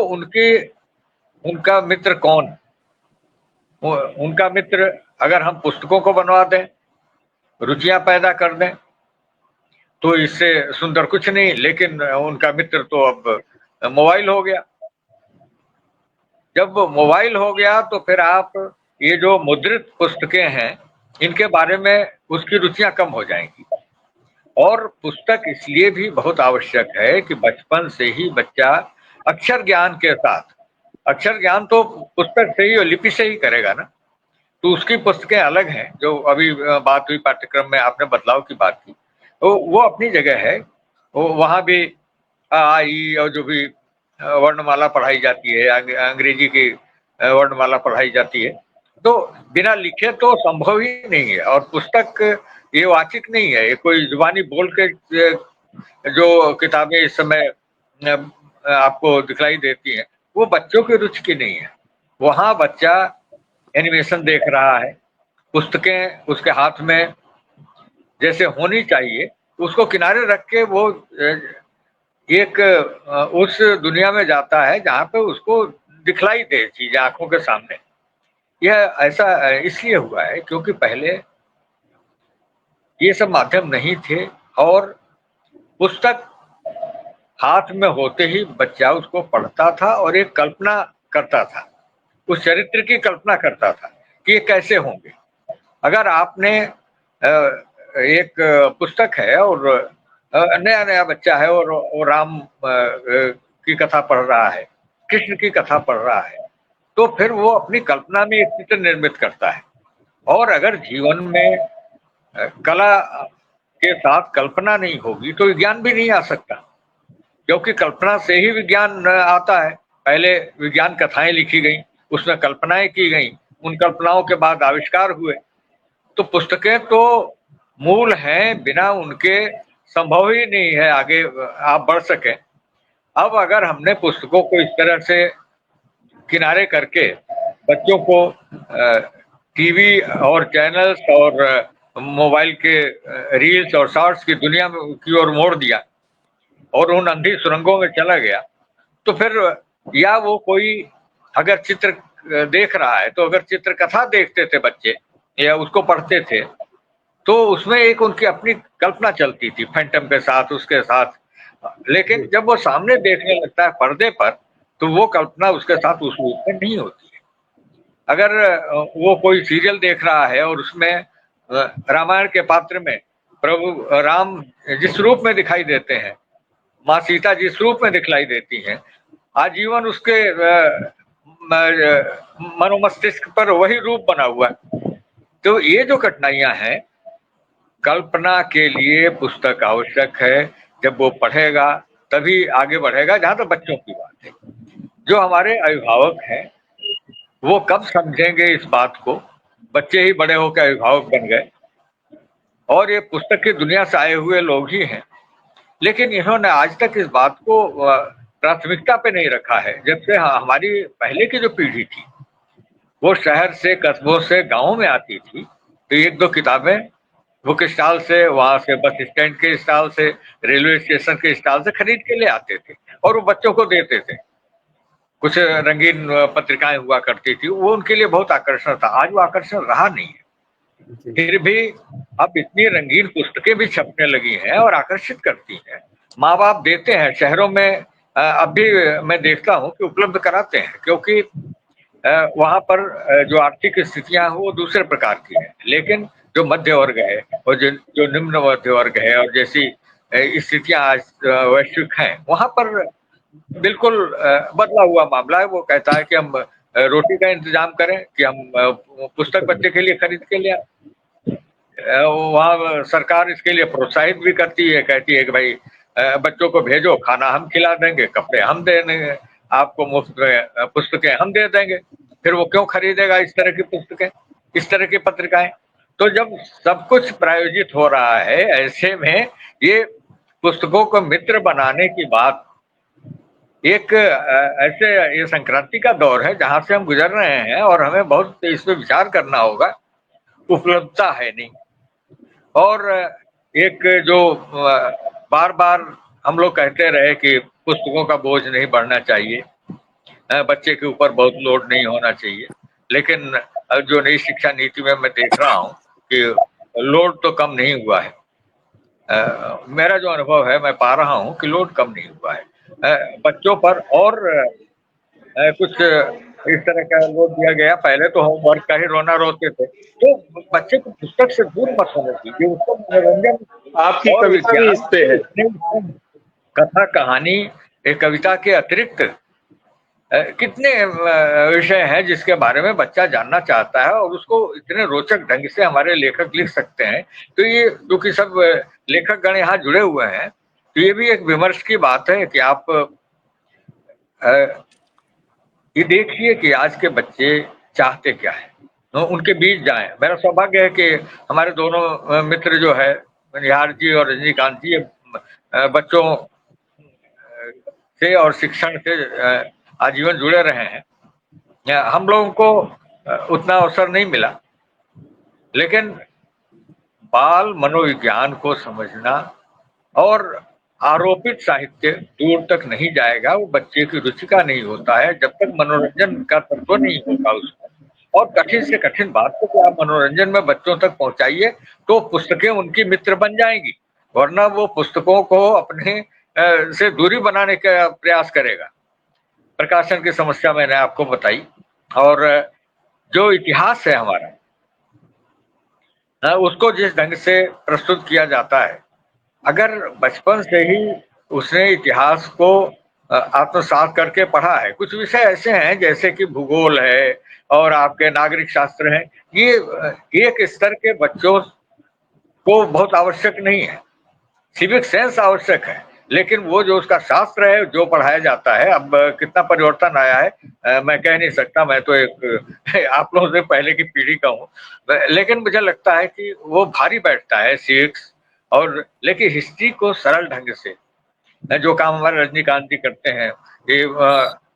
उनका मित्र कौन? उनका मित्र अगर हम पुस्तकों को बनवा दें, रुचियां पैदा कर दें, तो इससे सुंदर कुछ नहीं। लेकिन उनका मित्र तो अब मोबाइल हो गया। जब मोबाइल हो गया तो फिर आप ये जो मुद्रित पुस्तकें हैं इनके बारे में उसकी रुचियां कम हो जाएंगी। और पुस्तक इसलिए भी बहुत आवश्यक है कि बचपन से ही बच्चा अक्षर ज्ञान के साथ, अक्षर ज्ञान तो पुस्तक से ही और लिपि से ही करेगा ना, तो उसकी पुस्तकें अलग हैं। जो अभी बात हुई पाठ्यक्रम में, आपने बदलाव की बात की, तो वो अपनी जगह है। वो वहाँ भी आ ई और जो भी वर्णमाला पढ़ाई जाती है, अंग्रेजी की वर्णमाला पढ़ाई जाती है, तो बिना लिखे तो संभव ही नहीं है। और पुस्तक ये वाचिक नहीं है, ये कोई जुबानी बोल के जो किताबें इस समय आपको दिखलाई देती हैं, वो बच्चों की रुचि की नहीं है। वहाँ बच्चा एनिमेशन देख रहा है, पुस्तकें उसके हाथ में जैसे होनी चाहिए, उसको किनारे रख के वो एक उस दुनिया में जाता है जहाँ पे उसको दिखलाई दे चीजें आंखों के सामने। यह ऐसा इसलिए हुआ है क्योंकि पहले ये सब माध्यम नहीं थे, और पुस्तक हाथ में होते ही बच्चा उसको पढ़ता था और एक कल्पना करता था, उस चरित्र की कल्पना करता था कि ये कैसे होंगे। अगर आपने एक पुस्तक है और नया नया बच्चा है और वो राम की कथा पढ़ रहा है, कृष्ण की कथा पढ़ रहा है, तो फिर वो अपनी कल्पना में एक चित्र निर्मित करता है। और अगर जीवन में कला के साथ कल्पना नहीं होगी तो विज्ञान भी नहीं आ सकता, क्योंकि कल्पना से ही विज्ञान आता है। पहले विज्ञान कथाएं लिखी गई, उसमें कल्पनाएं की गई, उन कल्पनाओं के बाद आविष्कार हुए। तो पुस्तकें तो मूल हैं, बिना उनके संभव ही नहीं है आगे आप बढ़ सके। अब अगर हमने पुस्तकों को इस तरह से किनारे करके बच्चों को टीवी और चैनल्स और मोबाइल के रील्स और शॉर्ट्स की दुनिया में की ओर मोड़ दिया और उन अंधी सुरंगों में चला गया, तो फिर या वो कोई अगर चित्र देख रहा है, तो अगर चित्र कथा देखते थे बच्चे या उसको पढ़ते थे, तो उसमें एक उनकी अपनी कल्पना चलती थी फैंटम के साथ, उसके साथ। लेकिन जब वो सामने देखने लगता है पर्दे पर, तो वो कल्पना उसके साथ उस रूप में नहीं होती है। अगर वो कोई सीरियल देख रहा है और उसमें रामायण के पात्र में प्रभु राम जिस रूप में दिखाई देते हैं, माँ सीता जिस रूप में दिखलाई देती हैं, आजीवन उसके मनोमस्तिष्क पर वही रूप बना हुआ है। तो ये जो कठिनाइयां हैं, कल्पना के लिए पुस्तक आवश्यक है। जब वो पढ़ेगा तभी आगे बढ़ेगा। जहां तक बच्चों की बात है, जो हमारे अभिभावक हैं वो कब समझेंगे इस बात को? बच्चे ही बड़े होकर अभिभावक बन गए और ये पुस्तक की दुनिया से आए हुए लोग ही हैं, लेकिन इन्होंने आज तक इस बात को प्राथमिकता पे नहीं रखा है। जब से हमारी पहले की जो पीढ़ी थी वो शहर से, कस्बों से, गांवों में आती थी, तो एक दो किताबें बुक स्टॉल से, वहां से बस स्टैंड के स्टॉल से, रेलवे स्टेशन के स्टॉल से खरीद के ले आते थे और वो बच्चों को देते थे। कुछ रंगीन पत्रिकाएं हुआ करती थी, वो उनके लिए बहुत आकर्षण था। आज वो आकर्षण रहा नहीं है। फिर भी अब इतनी रंगीन पुस्तकें भी छपने लगी हैं और आकर्षित करती हैं। माँ बाप देते हैं, शहरों में अब भी मैं देखता हूँ कि उपलब्ध कराते हैं, क्योंकि वहां पर जो आर्थिक स्थितियां हैं वो दूसरे प्रकार की है। लेकिन जो मध्य वर्ग है और जो निम्न मध्य वर्ग है और जैसी स्थितियां आज वैश्विक हैं, वहां पर बिल्कुल बदला हुआ मामला है। वो कहता है कि हम रोटी का इंतजाम करें कि हम पुस्तक बच्चे के लिए खरीद के ले आए। वहाँ सरकार इसके लिए प्रोत्साहित भी करती है, कहती है कि भाई बच्चों को भेजो, खाना हम खिला देंगे, कपड़े हम दे देंगे, आपको मुफ्त में पुस्तकें हम दे देंगे। फिर वो क्यों खरीदेगा इस तरह की पुस्तकें, इस तरह की पत्रिकाएं? तो जब सब कुछ प्रायोजित हो रहा है, ऐसे में ये पुस्तकों को मित्र बनाने की बात एक ऐसे ये संक्रांति का दौर है जहां से हम गुजर रहे हैं और हमें बहुत इस पे विचार करना होगा। उपलब्धता है नहीं, और एक जो बार बार हम लोग कहते रहे कि पुस्तकों का बोझ नहीं बढ़ना चाहिए, बच्चे के ऊपर बहुत लोड नहीं होना चाहिए, लेकिन जो नई शिक्षा नीति में मैं देख रहा हूँ कि लोड तो कम नहीं हुआ है। मेरा जो अनुभव है, मैं पा रहा हूँ कि लोड कम नहीं हुआ है। बच्चों पर और कुछ इस तरह का लोड दिया गया। पहले तो होमवर्क का ही रोना रोते थे, तो बच्चे को पुस्तक से दूर मत होने दीजिए, उसको मनोरंजन आपकी और कविता भी इस पे है। कथा कहानी, एक कविता के अतिरिक्त कितने विषय हैं जिसके बारे में बच्चा जानना चाहता है और उसको इतने रोचक ढंग से हमारे लेखक लिख सकते हैं। तो ये क्योंकि सब लेखक गण यहाँ जुड़े हुए हैं, तो ये भी एक विमर्श की बात है कि आप ये देखिए कि आज के बच्चे चाहते क्या है, तो उनके बीच जाएं। मेरा सौभाग्य है कि हमारे दोनों मित्र जो है, निहार जी और रजनीकांत जी, बच्चों से और शिक्षण से आजीवन जुड़े रहे हैं। हम लोगों को उतना अवसर नहीं मिला, लेकिन बाल मनोविज्ञान को समझना और आरोपित साहित्य दूर तक नहीं जाएगा। वो बच्चे की रुचि का नहीं होता है जब तक मनोरंजन का तत्व नहीं होगा उसमें। और कठिन से कठिन बात को आप मनोरंजन में बच्चों तक पहुंचाइए तो पुस्तकें उनकी मित्र बन जाएंगी, वरना वो पुस्तकों को अपने से दूरी बनाने का प्रयास करेगा। प्रकाशन की समस्या मैंने आपको बताई, और जो इतिहास है हमारा, उसको जिस ढंग से प्रस्तुत किया जाता है, अगर बचपन से ही उसने इतिहास को आत्मसात करके पढ़ा है। कुछ विषय ऐसे हैं जैसे कि भूगोल है, और आपके नागरिक शास्त्र हैं, ये एक स्तर के बच्चों को बहुत आवश्यक नहीं है। सिविक सेंस आवश्यक है, लेकिन वो जो उसका शास्त्र है जो पढ़ाया जाता है, अब कितना परिवर्तन आया है मैं कह नहीं सकता, मैं तो एक आप लोगों से पहले की पीढ़ी का हूँ, लेकिन मुझे लगता है कि वो भारी बैठता है सिविक्स। और लेकिन हिस्ट्री को सरल ढंग से जो काम हमारे रजनीकांत जी करते हैं, ये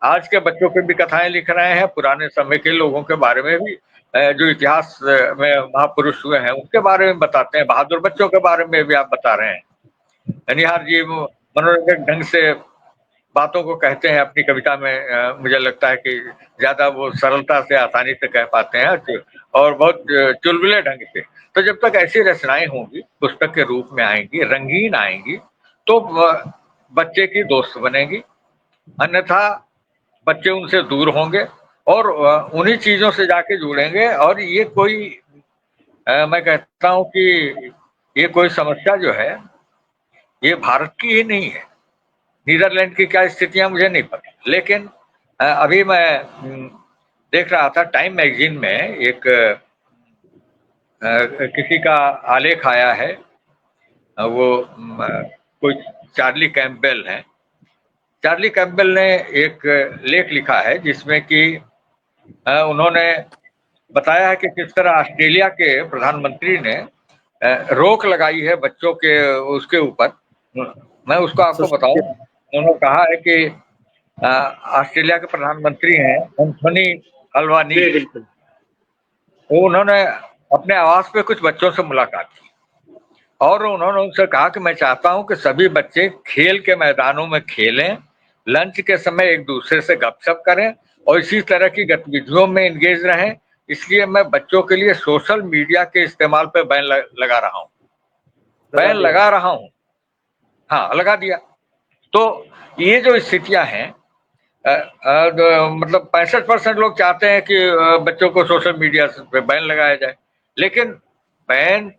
आज के बच्चों पे भी कथाएं लिख रहे हैं, पुराने समय के लोगों के बारे में भी, जो इतिहास में महापुरुष हुए हैं उनके बारे में बताते हैं, बहादुर बच्चों के बारे में भी आप बता रहे हैं। निहार जी मनोरंजक ढंग से बातों को कहते हैं अपनी कविता में, मुझे लगता है कि ज्यादा वो सरलता से आसानी से कह पाते हैं और बहुत चुलबुले ढंग से। तो जब तक ऐसी रचनाएं होंगी, पुस्तक के रूप में आएंगी, रंगीन आएंगी, तो बच्चे की दोस्त बनेगी, अन्यथा बच्चे उनसे दूर होंगे और उन्हीं चीजों से जाके जुड़ेंगे। और ये कोई मैं कहता हूं कि ये कोई समस्या जो है ये भारत की ही नहीं है, नीदरलैंड की क्या स्थितियां मुझे नहीं पता, लेकिन अभी मैं देख रहा था टाइम मैगजीन में एक किसी का आलेख आया है, वो कोई चार्ली कैम्पबेल है। चार्ली कैम्पबेल ने एक लेख लिखा है जिसमें कि उन्होंने बताया है कि किस तरह ऑस्ट्रेलिया के प्रधानमंत्री ने रोक लगाई है बच्चों के उसके ऊपर। मैं उसको आपको बताऊं, उन्होंने कहा है कि ऑस्ट्रेलिया के प्रधानमंत्री हैं एंथोनी अल्बानीज़, तो उन्होंने अपने आवास पे कुछ बच्चों से मुलाकात की और उन्होंने उनसे कहा कि मैं चाहता हूं कि सभी बच्चे खेल के मैदानों में खेलें, लंच के समय एक दूसरे से गपशप करें और इसी तरह की गतिविधियों में एंगेज रहें। इसलिए मैं बच्चों के लिए सोशल मीडिया के इस्तेमाल पे बैन लगा रहा हूं। हाँ, लगा दिया। तो ये जो स्थितियां हैं, मतलब 65% लोग चाहते हैं कि बच्चों को सोशल मीडिया पे बैन लगाया जाए, लेकिन बैन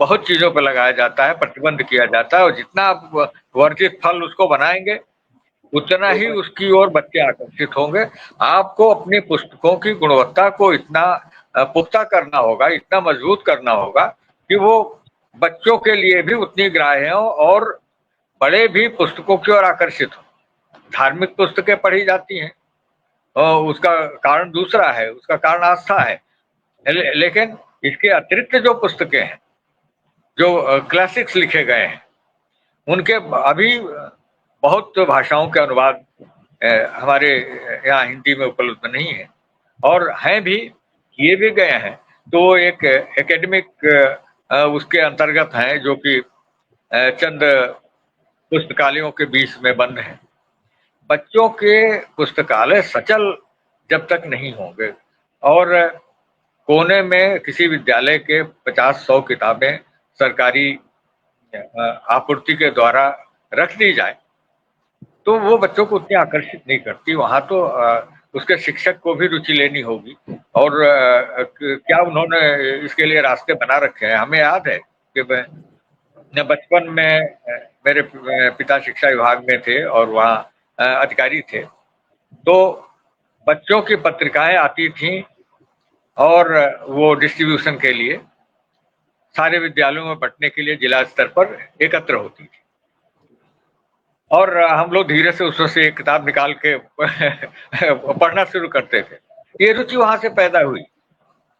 बहुत चीजों पर लगाया जाता है, प्रतिबंध किया जाता है, और जितना आप वर्जित फल उसको बनाएंगे उतना ही उसकी ओर बच्चे आकर्षित होंगे। आपको अपनी पुस्तकों की गुणवत्ता को इतना पुख्ता करना होगा, इतना मजबूत करना होगा कि वो बच्चों के लिए भी उतनी ग्राह्य हो और बड़े भी पुस्तकों की ओर आकर्षित हो। धार्मिक पुस्तकें पढ़ी जाती हैं और उसका कारण दूसरा है, उसका कारण आस्था है, लेकिन इसके अतिरिक्त जो पुस्तकें हैं, जो क्लासिक्स लिखे गए हैं, उनके अभी बहुत भाषाओं के अनुवाद हमारे यहाँ हिंदी में उपलब्ध नहीं है, और हैं भी, किए भी गए हैं, तो एक एकेडमिक उसके अंतर्गत हैं जो कि चंद पुस्तकालयों के बीच में बंद हैं। बच्चों के पुस्तकालय सचल जब तक नहीं होंगे और कोने में किसी विद्यालय के 50-100 किताबें सरकारी आपूर्ति के द्वारा रख दी जाए, तो वो बच्चों को उतनी आकर्षित नहीं करती। वहां तो उसके शिक्षक को भी रुचि लेनी होगी, और क्या उन्होंने इसके लिए रास्ते बना रखे हैं। हमें याद है कि मैं बचपन में मेरे पिता शिक्षा विभाग में थे और वहाँ अधिकारी थे, तो बच्चों की पत्रिकाएं आती थीं और वो डिस्ट्रीब्यूशन के लिए सारे विद्यालयों में बंटने के लिए जिला स्तर पर एकत्र होती थी, और हम लोग धीरे से उसमें से एक किताब निकाल के पढ़ना शुरू करते थे। ये रुचि वहां से पैदा हुई,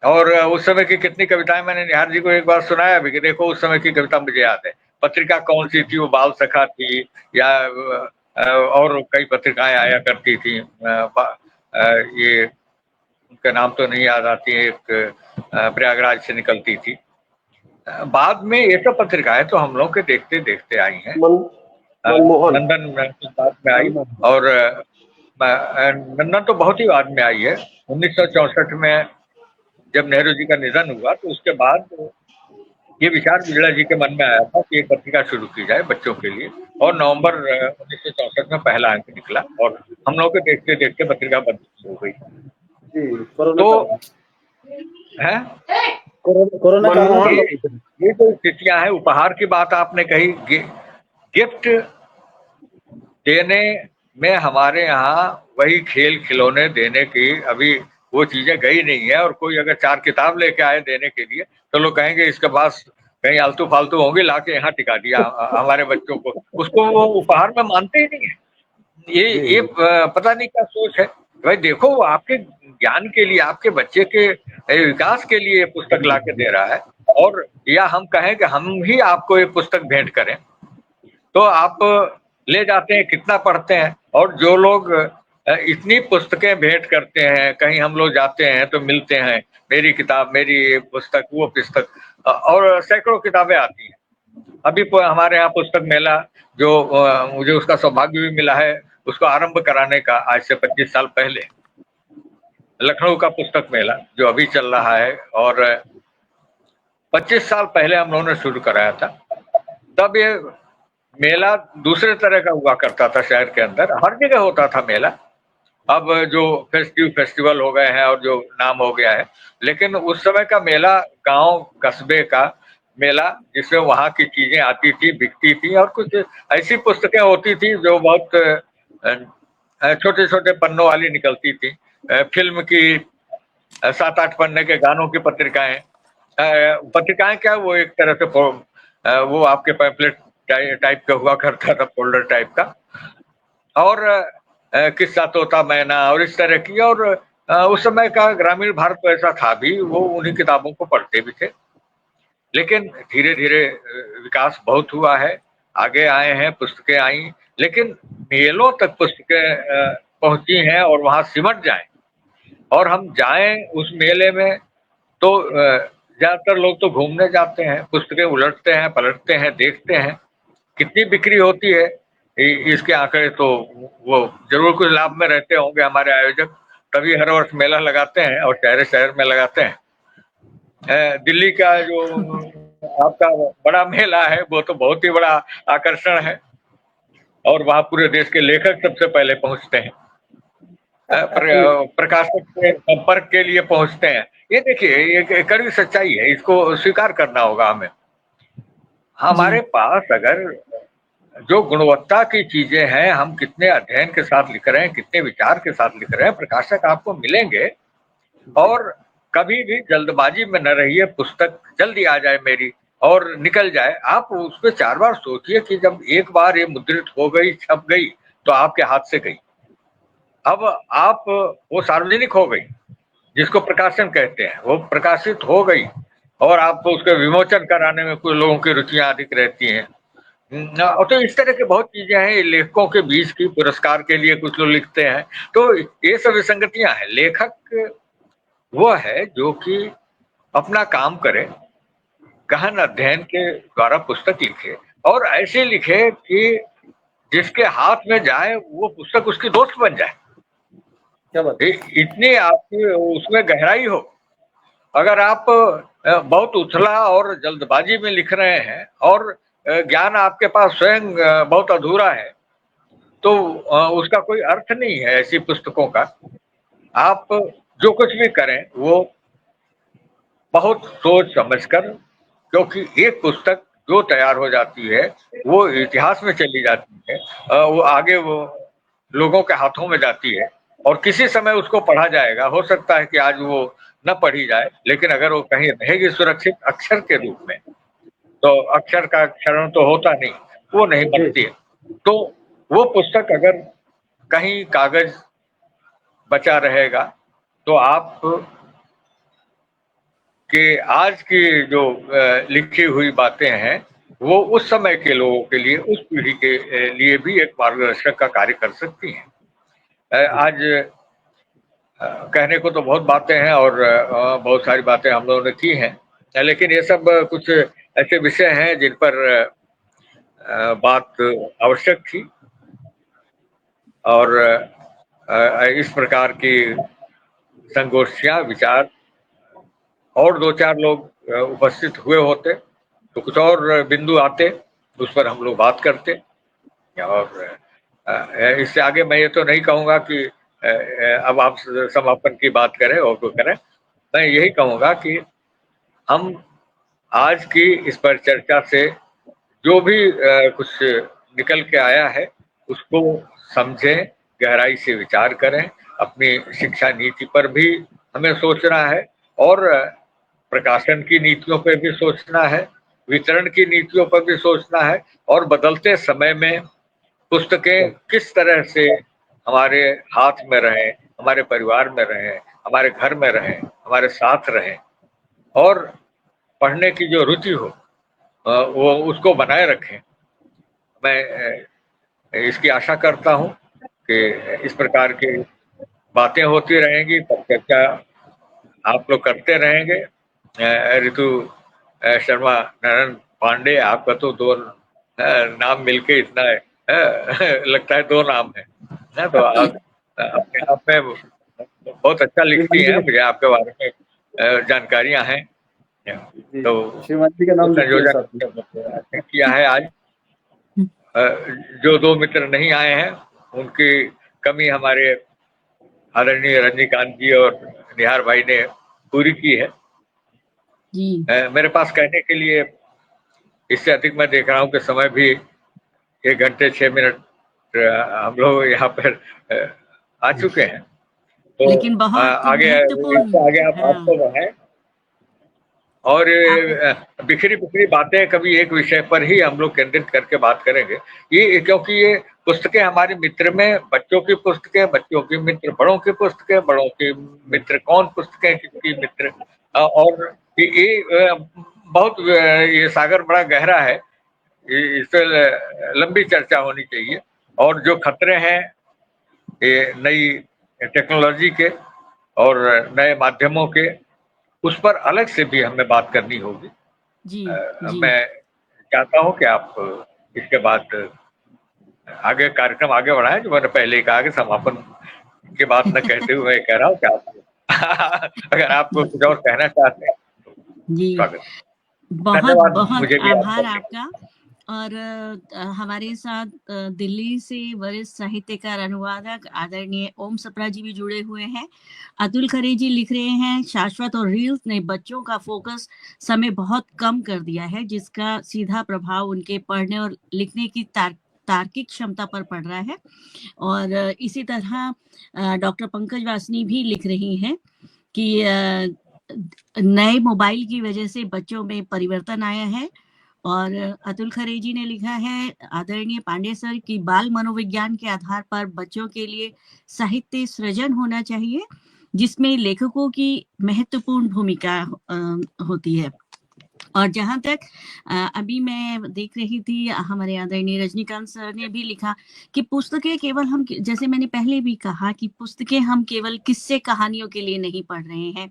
और उस समय की कितनी कविताएं मैंने निहार जी को एक बार सुनाया भी कि देखो उस समय की कविता मुझे याद है। पत्रिका कौन सी थी, वो बाल सखा थी या और कई पत्रिकाएं आया करती थी, ये उनका नाम तो नहीं याद आती, एक प्रयागराज से निकलती थी। बाद में ये सब पत्रिकाएं तो हम लोग के देखते देखते आई हैं। नंदन बाद में आई, और नंदन तो बहुत ही बाद में आई है। 1964 में जब नेहरू जी का निधन हुआ तो उसके बाद ये विचार बिरला जी के मन में आया था कि एक पत्रिका शुरू की जाए बच्चों के लिए, और नवंबर 1964 में पहला अंक निकला और हम लोग के देखते देखते पत्रिका बंद हो गई। तो है कोरोना काल ये जो स्थितियां हैं, उपहार की बात आपने कही, गिफ्ट देने में हमारे यहाँ वही खेल खिलौने देने की अभी वो चीजें गई नहीं है। और कोई अगर 4 किताब लेके आए देने के लिए तो लोग कहेंगे इसके पास कहीं आलतू फालतू होंगी, लाके यहाँ टिका दिया हमारे बच्चों को, उसको वो उपहार में मानते ही नहीं है। ये पता नहीं क्या सोच है भाई। देखो वो आपके ज्ञान के लिए, आपके बच्चे के विकास के लिए पुस्तक ला के दे रहा है, और या हम कहें कि हम ही आपको ये पुस्तक भेंट करें तो आप ले जाते हैं, कितना पढ़ते हैं। और जो लोग इतनी पुस्तकें भेंट करते हैं, कहीं हम लोग जाते हैं तो मिलते हैं, मेरी किताब, मेरी पुस्तक, वो पुस्तक, और सैकड़ों किताबें आती हैं। अभी हमारे यहाँ पुस्तक मेला जो मुझे उसका सौभाग्य भी मिला है उसको आरंभ कराने का, आज से 25 साल पहले लखनऊ का पुस्तक मेला जो अभी चल रहा है, और 25 साल पहले हम लोगों ने शुरू कराया था। तब ये मेला दूसरे तरह का हुआ करता था, शहर के अंदर हर जगह होता था मेला। अब जो फेस्टिवल हो गए हैं और जो नाम हो गया है, लेकिन उस समय का मेला गांव कस्बे का मेला जिसमें वहां की चीजें आती थी, बिकती थी, और कुछ ऐसी पुस्तकें होती थी जो बहुत छोटे छोटे पन्नों वाली निकलती थी। फिल्म की 7-8 पन्ने के गानों की पत्रिकाएं, पत्रिकाएं क्या, वो एक तरह से वो आपके पैम्पलेट टाइप का हुआ करता था, फोल्डर टाइप का, और किस्सा तोता मैना और इस तरह की। और उस समय का ग्रामीण भारत वैसा था भी, वो उन्हीं किताबों को पढ़ते भी थे। लेकिन धीरे धीरे विकास बहुत हुआ है, आगे आए हैं, पुस्तकें आई, लेकिन मेलों तक पुस्तकें पहुंची हैं और वहां सिमट जाएं और हम जाएं उस मेले में तो ज्यादातर लोग तो घूमने जाते हैं, पुस्तकें उलटते हैं, पलटते हैं, देखते हैं कितनी बिक्री होती है। इसके आंकड़े तो वो जरूर कुछ लाभ में रहते होंगे हमारे आयोजक, तभी हर वर्ष मेला लगाते हैं और शहर शहर में लगाते हैं। दिल्ली का जो आपका बड़ा मेला है वो तो बहुत ही बड़ा आकर्षण है, और वहां पूरे देश के लेखक सबसे पहले पहुंचते हैं, प्रकाशक के संपर्क के लिए पहुंचते हैं। ये देखिए, ये कड़वी सच्चाई है, इसको स्वीकार करना होगा हमें। हमारे पास अगर जो गुणवत्ता की चीजें हैं, हम कितने अध्ययन के साथ लिख रहे हैं, कितने विचार के साथ लिख रहे हैं, प्रकाशक आपको मिलेंगे। और कभी भी जल्दबाजी में न रहिए, पुस्तक जल्दी आ जाए मेरी और निकल जाए। आप उस पर 4 बार सोचिए कि जब एक बार ये मुद्रित हो गई, छप गई, तो आपके हाथ से गई। अब आप वो सार्वजनिक हो गई, जिसको प्रकाशन कहते हैं, वो प्रकाशित हो गई, और आपको उसके विमोचन कराने में कुछ लोगों की रुचियां अधिक रहती हैं। तो इस तरह के बहुत चीजें हैं लेखकों के बीच की, पुरस्कार के लिए कुछ लोग लिखते हैं, तो ये सब विसंगतियां हैं। लेखक वो है जो कि अपना काम करे, गहन अध्ययन के द्वारा पुस्तक लिखे, और ऐसे लिखे कि जिसके हाथ में जाए वो पुस्तक उसकी दोस्त बन जाए। क्या बात? इतनी आपकी उसमें गहराई हो। अगर आप बहुत उछला और जल्दबाजी में लिख रहे हैं और ज्ञान आपके पास स्वयं बहुत अधूरा है, तो उसका कोई अर्थ नहीं है ऐसी पुस्तकों का। आप जो कुछ भी करें वो बहुत सोच समझकर, क्योंकि एक पुस्तक जो तैयार हो जाती है वो इतिहास में चली जाती है, वो आगे वो लोगों के हाथों में जाती है, और किसी समय उसको पढ़ा जाएगा। हो सकता है कि आज वो न पढ़ी जाए, लेकिन अगर वो कहीं रहेगी सुरक्षित अक्षर के रूप में, तो अक्षर का क्षरण तो होता नहीं, वो नहीं बनती है। तो वो पुस्तक अगर कहीं कागज बचा रहेगा तो आप कि आज की जो लिखी हुई बातें हैं वो उस समय के लोगों के लिए, उस पीढ़ी के लिए भी एक मार्गदर्शक का कार्य कर सकती हैं। आज कहने को तो बहुत बातें हैं और बहुत सारी बातें हम लोगों ने की हैं, लेकिन ये सब कुछ ऐसे विषय हैं जिन पर बात आवश्यक थी, और इस प्रकार की संगोष्ठियां, विचार, और 2-4 लोग उपस्थित हुए होते तो कुछ और बिंदु आते, उस पर हम लोग बात करते। और इससे आगे मैं ये तो नहीं कहूँगा कि अब आप समापन की बात करें और को करें। मैं यही कहूँगा कि हम आज की इस पर चर्चा से जो भी कुछ निकल के आया है उसको समझें, गहराई से विचार करें, अपनी शिक्षा नीति पर भी हमें सोचना है और प्रकाशन की नीतियों पर भी सोचना है, वितरण की नीतियों पर भी सोचना है और बदलते समय में पुस्तकें किस तरह से हमारे हाथ में रहें, हमारे परिवार में रहें, हमारे घर में रहें, हमारे साथ रहें और पढ़ने की जो रुचि हो वो उसको बनाए रखें। मैं इसकी आशा करता हूं कि इस प्रकार की बातें होती रहेंगी, पर चर्चा आप लोग करते रहेंगे। ऋतु शर्मा, ननन पांडे, आपका तो दो नाम मिलके इतना लगता है दो नाम है तो आप अपने आप में बहुत अच्छा लिखती हैं, मुझे आपके बारे में जानकारियां हैं। तो श्रीमान जी का नाम लिखिए संयोजन साथ में। किया है आज। जो दो मित्र नहीं आए हैं उनकी कमी हमारे आदरणीय रजनीकांत जी और निहार भाई ने पूरी की है। जी मेरे पास कहने के लिए इससे अधिक मैं देख रहा हूँ कि समय भी 1 घंटे 6 मिनट हम लोग यहाँ पर आ चुके हैं। तो लेकिन बहुत आगे महत्वपूर्ण, आगे आप हाँ, आपको बढ़ाएं और बिखरी बिखरी बातें कभी एक विषय पर ही हम लोग केंद्रित करके बात करेंगे। ये क्योंकि ये पुस्तकें हमारे मित्र में, बच्चों की पुस्तकें, बच्चों की मित्र, बड़ों की पुस्तकें, बड़ों की मित्र कौन पुस्तकें, किसकी मित्र, और ये बहुत ये सागर बड़ा गहरा है, इस पे लंबी चर्चा होनी चाहिए। और जो खतरे हैं ये नई टेक्नोलॉजी के और नए माध्यमों के, उस पर अलग से भी हमें बात करनी होगी। जी जी मैं चाहता हूं कि आप इसके बाद आगे कार्यक्रम आगे बढ़ाएं। जो मैंने पहले ही कहा कि समापन की बात न कहते हुए मैं कह रहा हूं कि आप अगर आप कुछ और कहना चाहते हैं तो जी स्वागत। बहुत धन्यवाद, बहुत मुझे भी आभार आपका। आपका। और हमारे साथ दिल्ली से वरिष्ठ साहित्यकार अनुवादक आदरणीय ओम सप्रा जी भी जुड़े हुए हैं। अतुल खरे जी लिख रहे हैं, शाश्वत और रील्स ने बच्चों का फोकस समय बहुत कम कर दिया है, जिसका सीधा प्रभाव उनके पढ़ने और लिखने की तार्किक क्षमता पर पड़ रहा है। और इसी तरह डॉक्टर पंकज वासनी भी लिख रही हैं कि नए मोबाइल की वजह से बच्चों में परिवर्तन आया है। और अतुल खरे जी ने लिखा है, आदरणीय पांडे सर, की बाल मनोविज्ञान के आधार पर बच्चों के लिए साहित्य सृजन होना चाहिए, जिसमें लेखकों की महत्वपूर्ण भूमिका होती है। और जहां तक अभी मैं देख रही थी, हमारे आदरणीय रजनीकांत सर ने भी लिखा कि पुस्तकें केवल हम, जैसे मैंने पहले भी कहा, कि पुस्तकें हम केवल किस्से कहानियों के लिए नहीं पढ़ रहे हैं,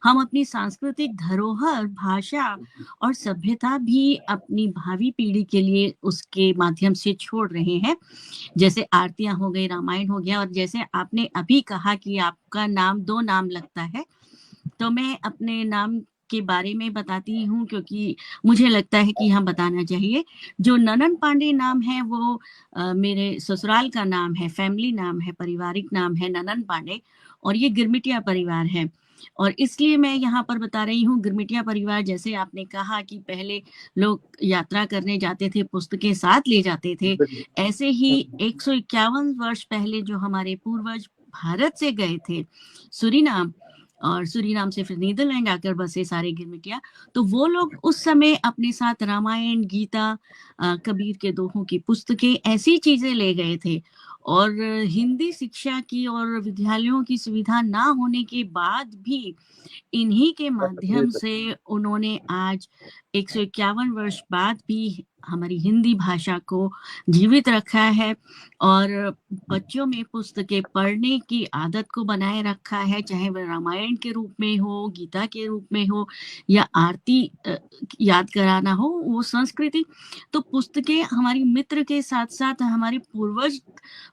हम अपनी सांस्कृतिक धरोहर, भाषा और सभ्यता भी अपनी भावी पीढ़ी के लिए उसके माध्यम से छोड़ रहे हैं। जैसे आरतियां हो गई, रामायण हो गया। और जैसे आपने अभी कहा कि आपका नाम 2 नाम लगता है, तो मैं अपने नाम के बारे में बताती हूँ, क्योंकि मुझे लगता है कि हम बताना चाहिए। जो ननन पांडे नाम है वो मेरे ससुराल का नाम है, फैमिली नाम है, पारिवारिक नाम है ननन पांडे, और ये गिरमिटिया परिवार है। और इसलिए मैं यहाँ पर बता रही हूँ, गिरमिटिया परिवार, जैसे आपने कहा कि पहले लोग यात्रा करने जाते थे, पुस्तकें साथ ले जाते थे, ऐसे ही 151 वर्ष पहले जो हमारे पूर्वज भारत से गए थे सूरीनाम, और सूरीनाम से फिर नीदरलैंड आकर बसे सारे गिरमिटिया, तो वो लोग उस समय अपने साथ रामायण, गीता, कबीर के दोहों की पुस्तकें, ऐसी चीजें ले गए थे। और हिंदी शिक्षा की और विद्यालयों की सुविधा ना होने के बाद भी इन्हीं के माध्यम से उन्होंने आज 151 वर्ष बाद भी हमारी हिंदी भाषा को जीवित रखा है और बच्चों में पुस्तकें पढ़ने की आदत को बनाए रखा है, चाहे वह रामायण के रूप में हो, गीता के रूप में हो, या आरती याद कराना हो, वो संस्कृति। तो पुस्तकें हमारी मित्र के साथ साथ हमारे पूर्वज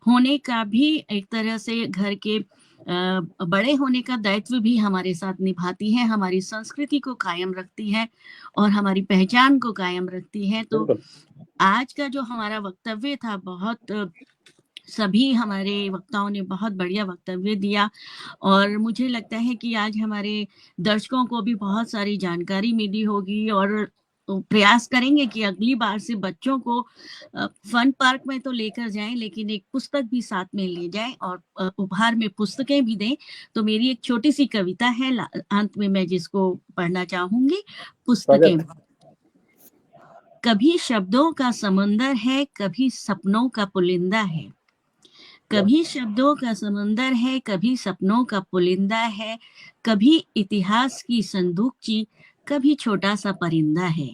होने का भी एक तरह से घर के बड़े होने का दायित्व भी हमारे साथ निभाती है, हमारी संस्कृति को कायम रखती है और हमारी पहचान को कायम रखती है। तो आज का जो हमारा वक्तव्य था, बहुत सभी हमारे वक्ताओं ने बहुत बढ़िया वक्तव्य दिया, और मुझे लगता है कि आज हमारे दर्शकों को भी बहुत सारी जानकारी मिली होगी। और प्रयास करेंगे कि अगली बार से बच्चों को फन पार्क में तो लेकर जाएं, लेकिन एक पुस्तक भी साथ में ले जाएं और उपहार में पुस्तकें भी दें। तो मेरी एक छोटी सी कविता है अंत में, मैं जिसको पढ़ना चाहूंगी। पुस्तकें। कभी शब्दों का समुंदर है, कभी सपनों का पुलिंदा है। कभी शब्दों का समुंदर है, कभी सपनों का पुलिंदा है। कभी इतिहास की संदूकची, कभी छोटा सा परिंदा है।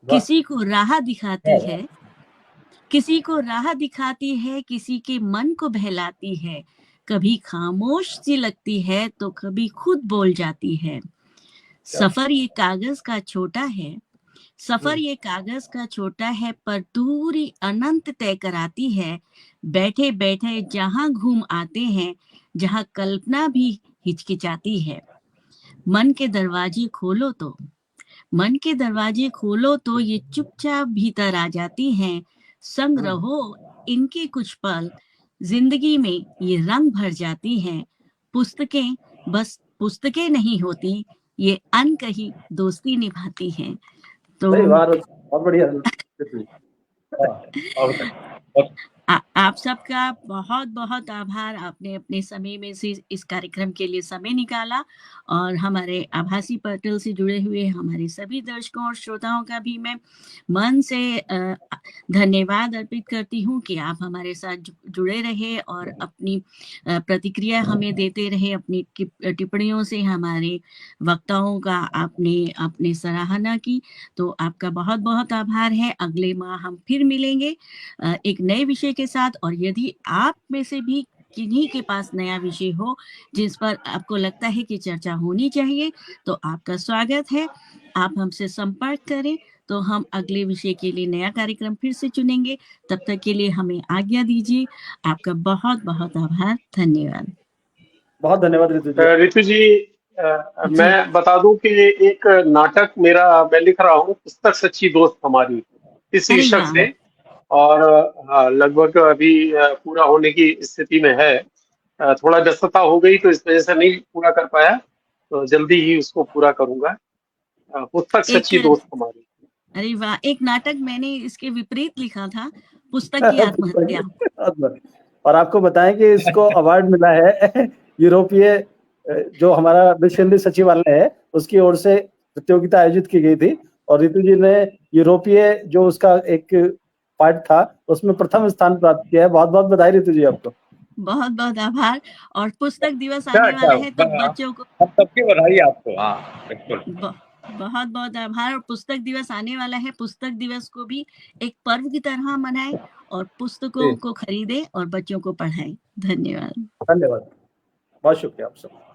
किसी को राह दिखाती है, किसी को राह दिखाती है, किसी के मन को बहलाती है। कभी खामोश सी लगती है तो कभी खुद बोल जाती है। सफर ये कागज का छोटा है, सफर ये कागज का छोटा है, पर दूरी अनंत तय कराती है। बैठे बैठे जहां घूम आते हैं, जहां कल्पना भी हिचकिचाती है। मन के दरवाजे खोलो तो, मन के दरवाजे खोलो तो ये चुपचाप भीतर आ जाती हैं। संग रहो इनके कुछ पल, जिंदगी में ये रंग भर जाती हैं। पुस्तकें बस पुस्तकें नहीं होती, ये अनकही दोस्ती निभाती हैं। तो बहुत बढ़िया। आप सबका बहुत बहुत आभार। आपने अपने समय में से इस कार्यक्रम के लिए समय निकाला, और हमारे आभासी पोर्टल से जुड़े हुए हमारे सभी दर्शकों और श्रोताओं का भी मैं मन से धन्यवाद अर्पित करती हूँ कि आप हमारे साथ जुड़े रहे और अपनी प्रतिक्रिया हमें देते रहे। अपनी टिप्पणियों से हमारे वक्ताओं का आपने सराहना की, तो आपका बहुत बहुत आभार है। अगले माह हम फिर मिलेंगे एक नए विषय के साथ, और यदि आप में से भी किन्हीं के पास नया विषय हो जिस पर आपको लगता है कि चर्चा होनी चाहिए, तो आपका स्वागत है। आप हमसे संपर्क करें तो हम अगले विषय के लिए नया कार्यक्रम फिर से चुनेंगे। तब तक के लिए हमें आज्ञा दीजिए। आपका बहुत बहुत आभार। धन्यवाद। बहुत धन्यवाद ऋतु जी, मैं बता दूं कि एक नाटक मैं लिख रहा हूँ, पुस्तक सच्ची दोस्त हमारी, इस शीर्षक से, और लगभग अभी पूरा होने की स्थिति में है। थोड़ा व्यस्तता हो गई तो इस वजह से नहीं पूरा कर पाया, तो जल्दी ही उसको पूरा करूंगा। पुस्तक सच्ची दोस्त हमारी। अरे वाह, एक नाटक मैंने इसके विपरीत लिखा था, पुस्तक की आत्महत्या। और आपको बताएं कि इसको अवार्ड मिला है यूरोपीय जो हमारा विश्व हिंदी सचिवालय है उसकी ओर से प्रतियोगिता आयोजित की गई थी, और ऋतु जी ने यूरोपीय जो उसका एक पार्ट था उसमें प्रथम स्थान प्राप्त किया है। बहुत बहुत बधाई ऋतु जी आपको। बहुत बहुत आभार। और पुस्तक दिवस आने वाला है तो बच्चों को सबकी बधाई आपको। हाँ बिल्कुल, बहुत बहुत आभार। और पुस्तक दिवस आने वाला है, पुस्तक दिवस को भी एक पर्व की तरह मनाएं और पुस्तकों को खरीदें और बच्चों को पढ़ाएं। धन्यवाद। धन्यवाद, बहुत शुक्रिया आप सब।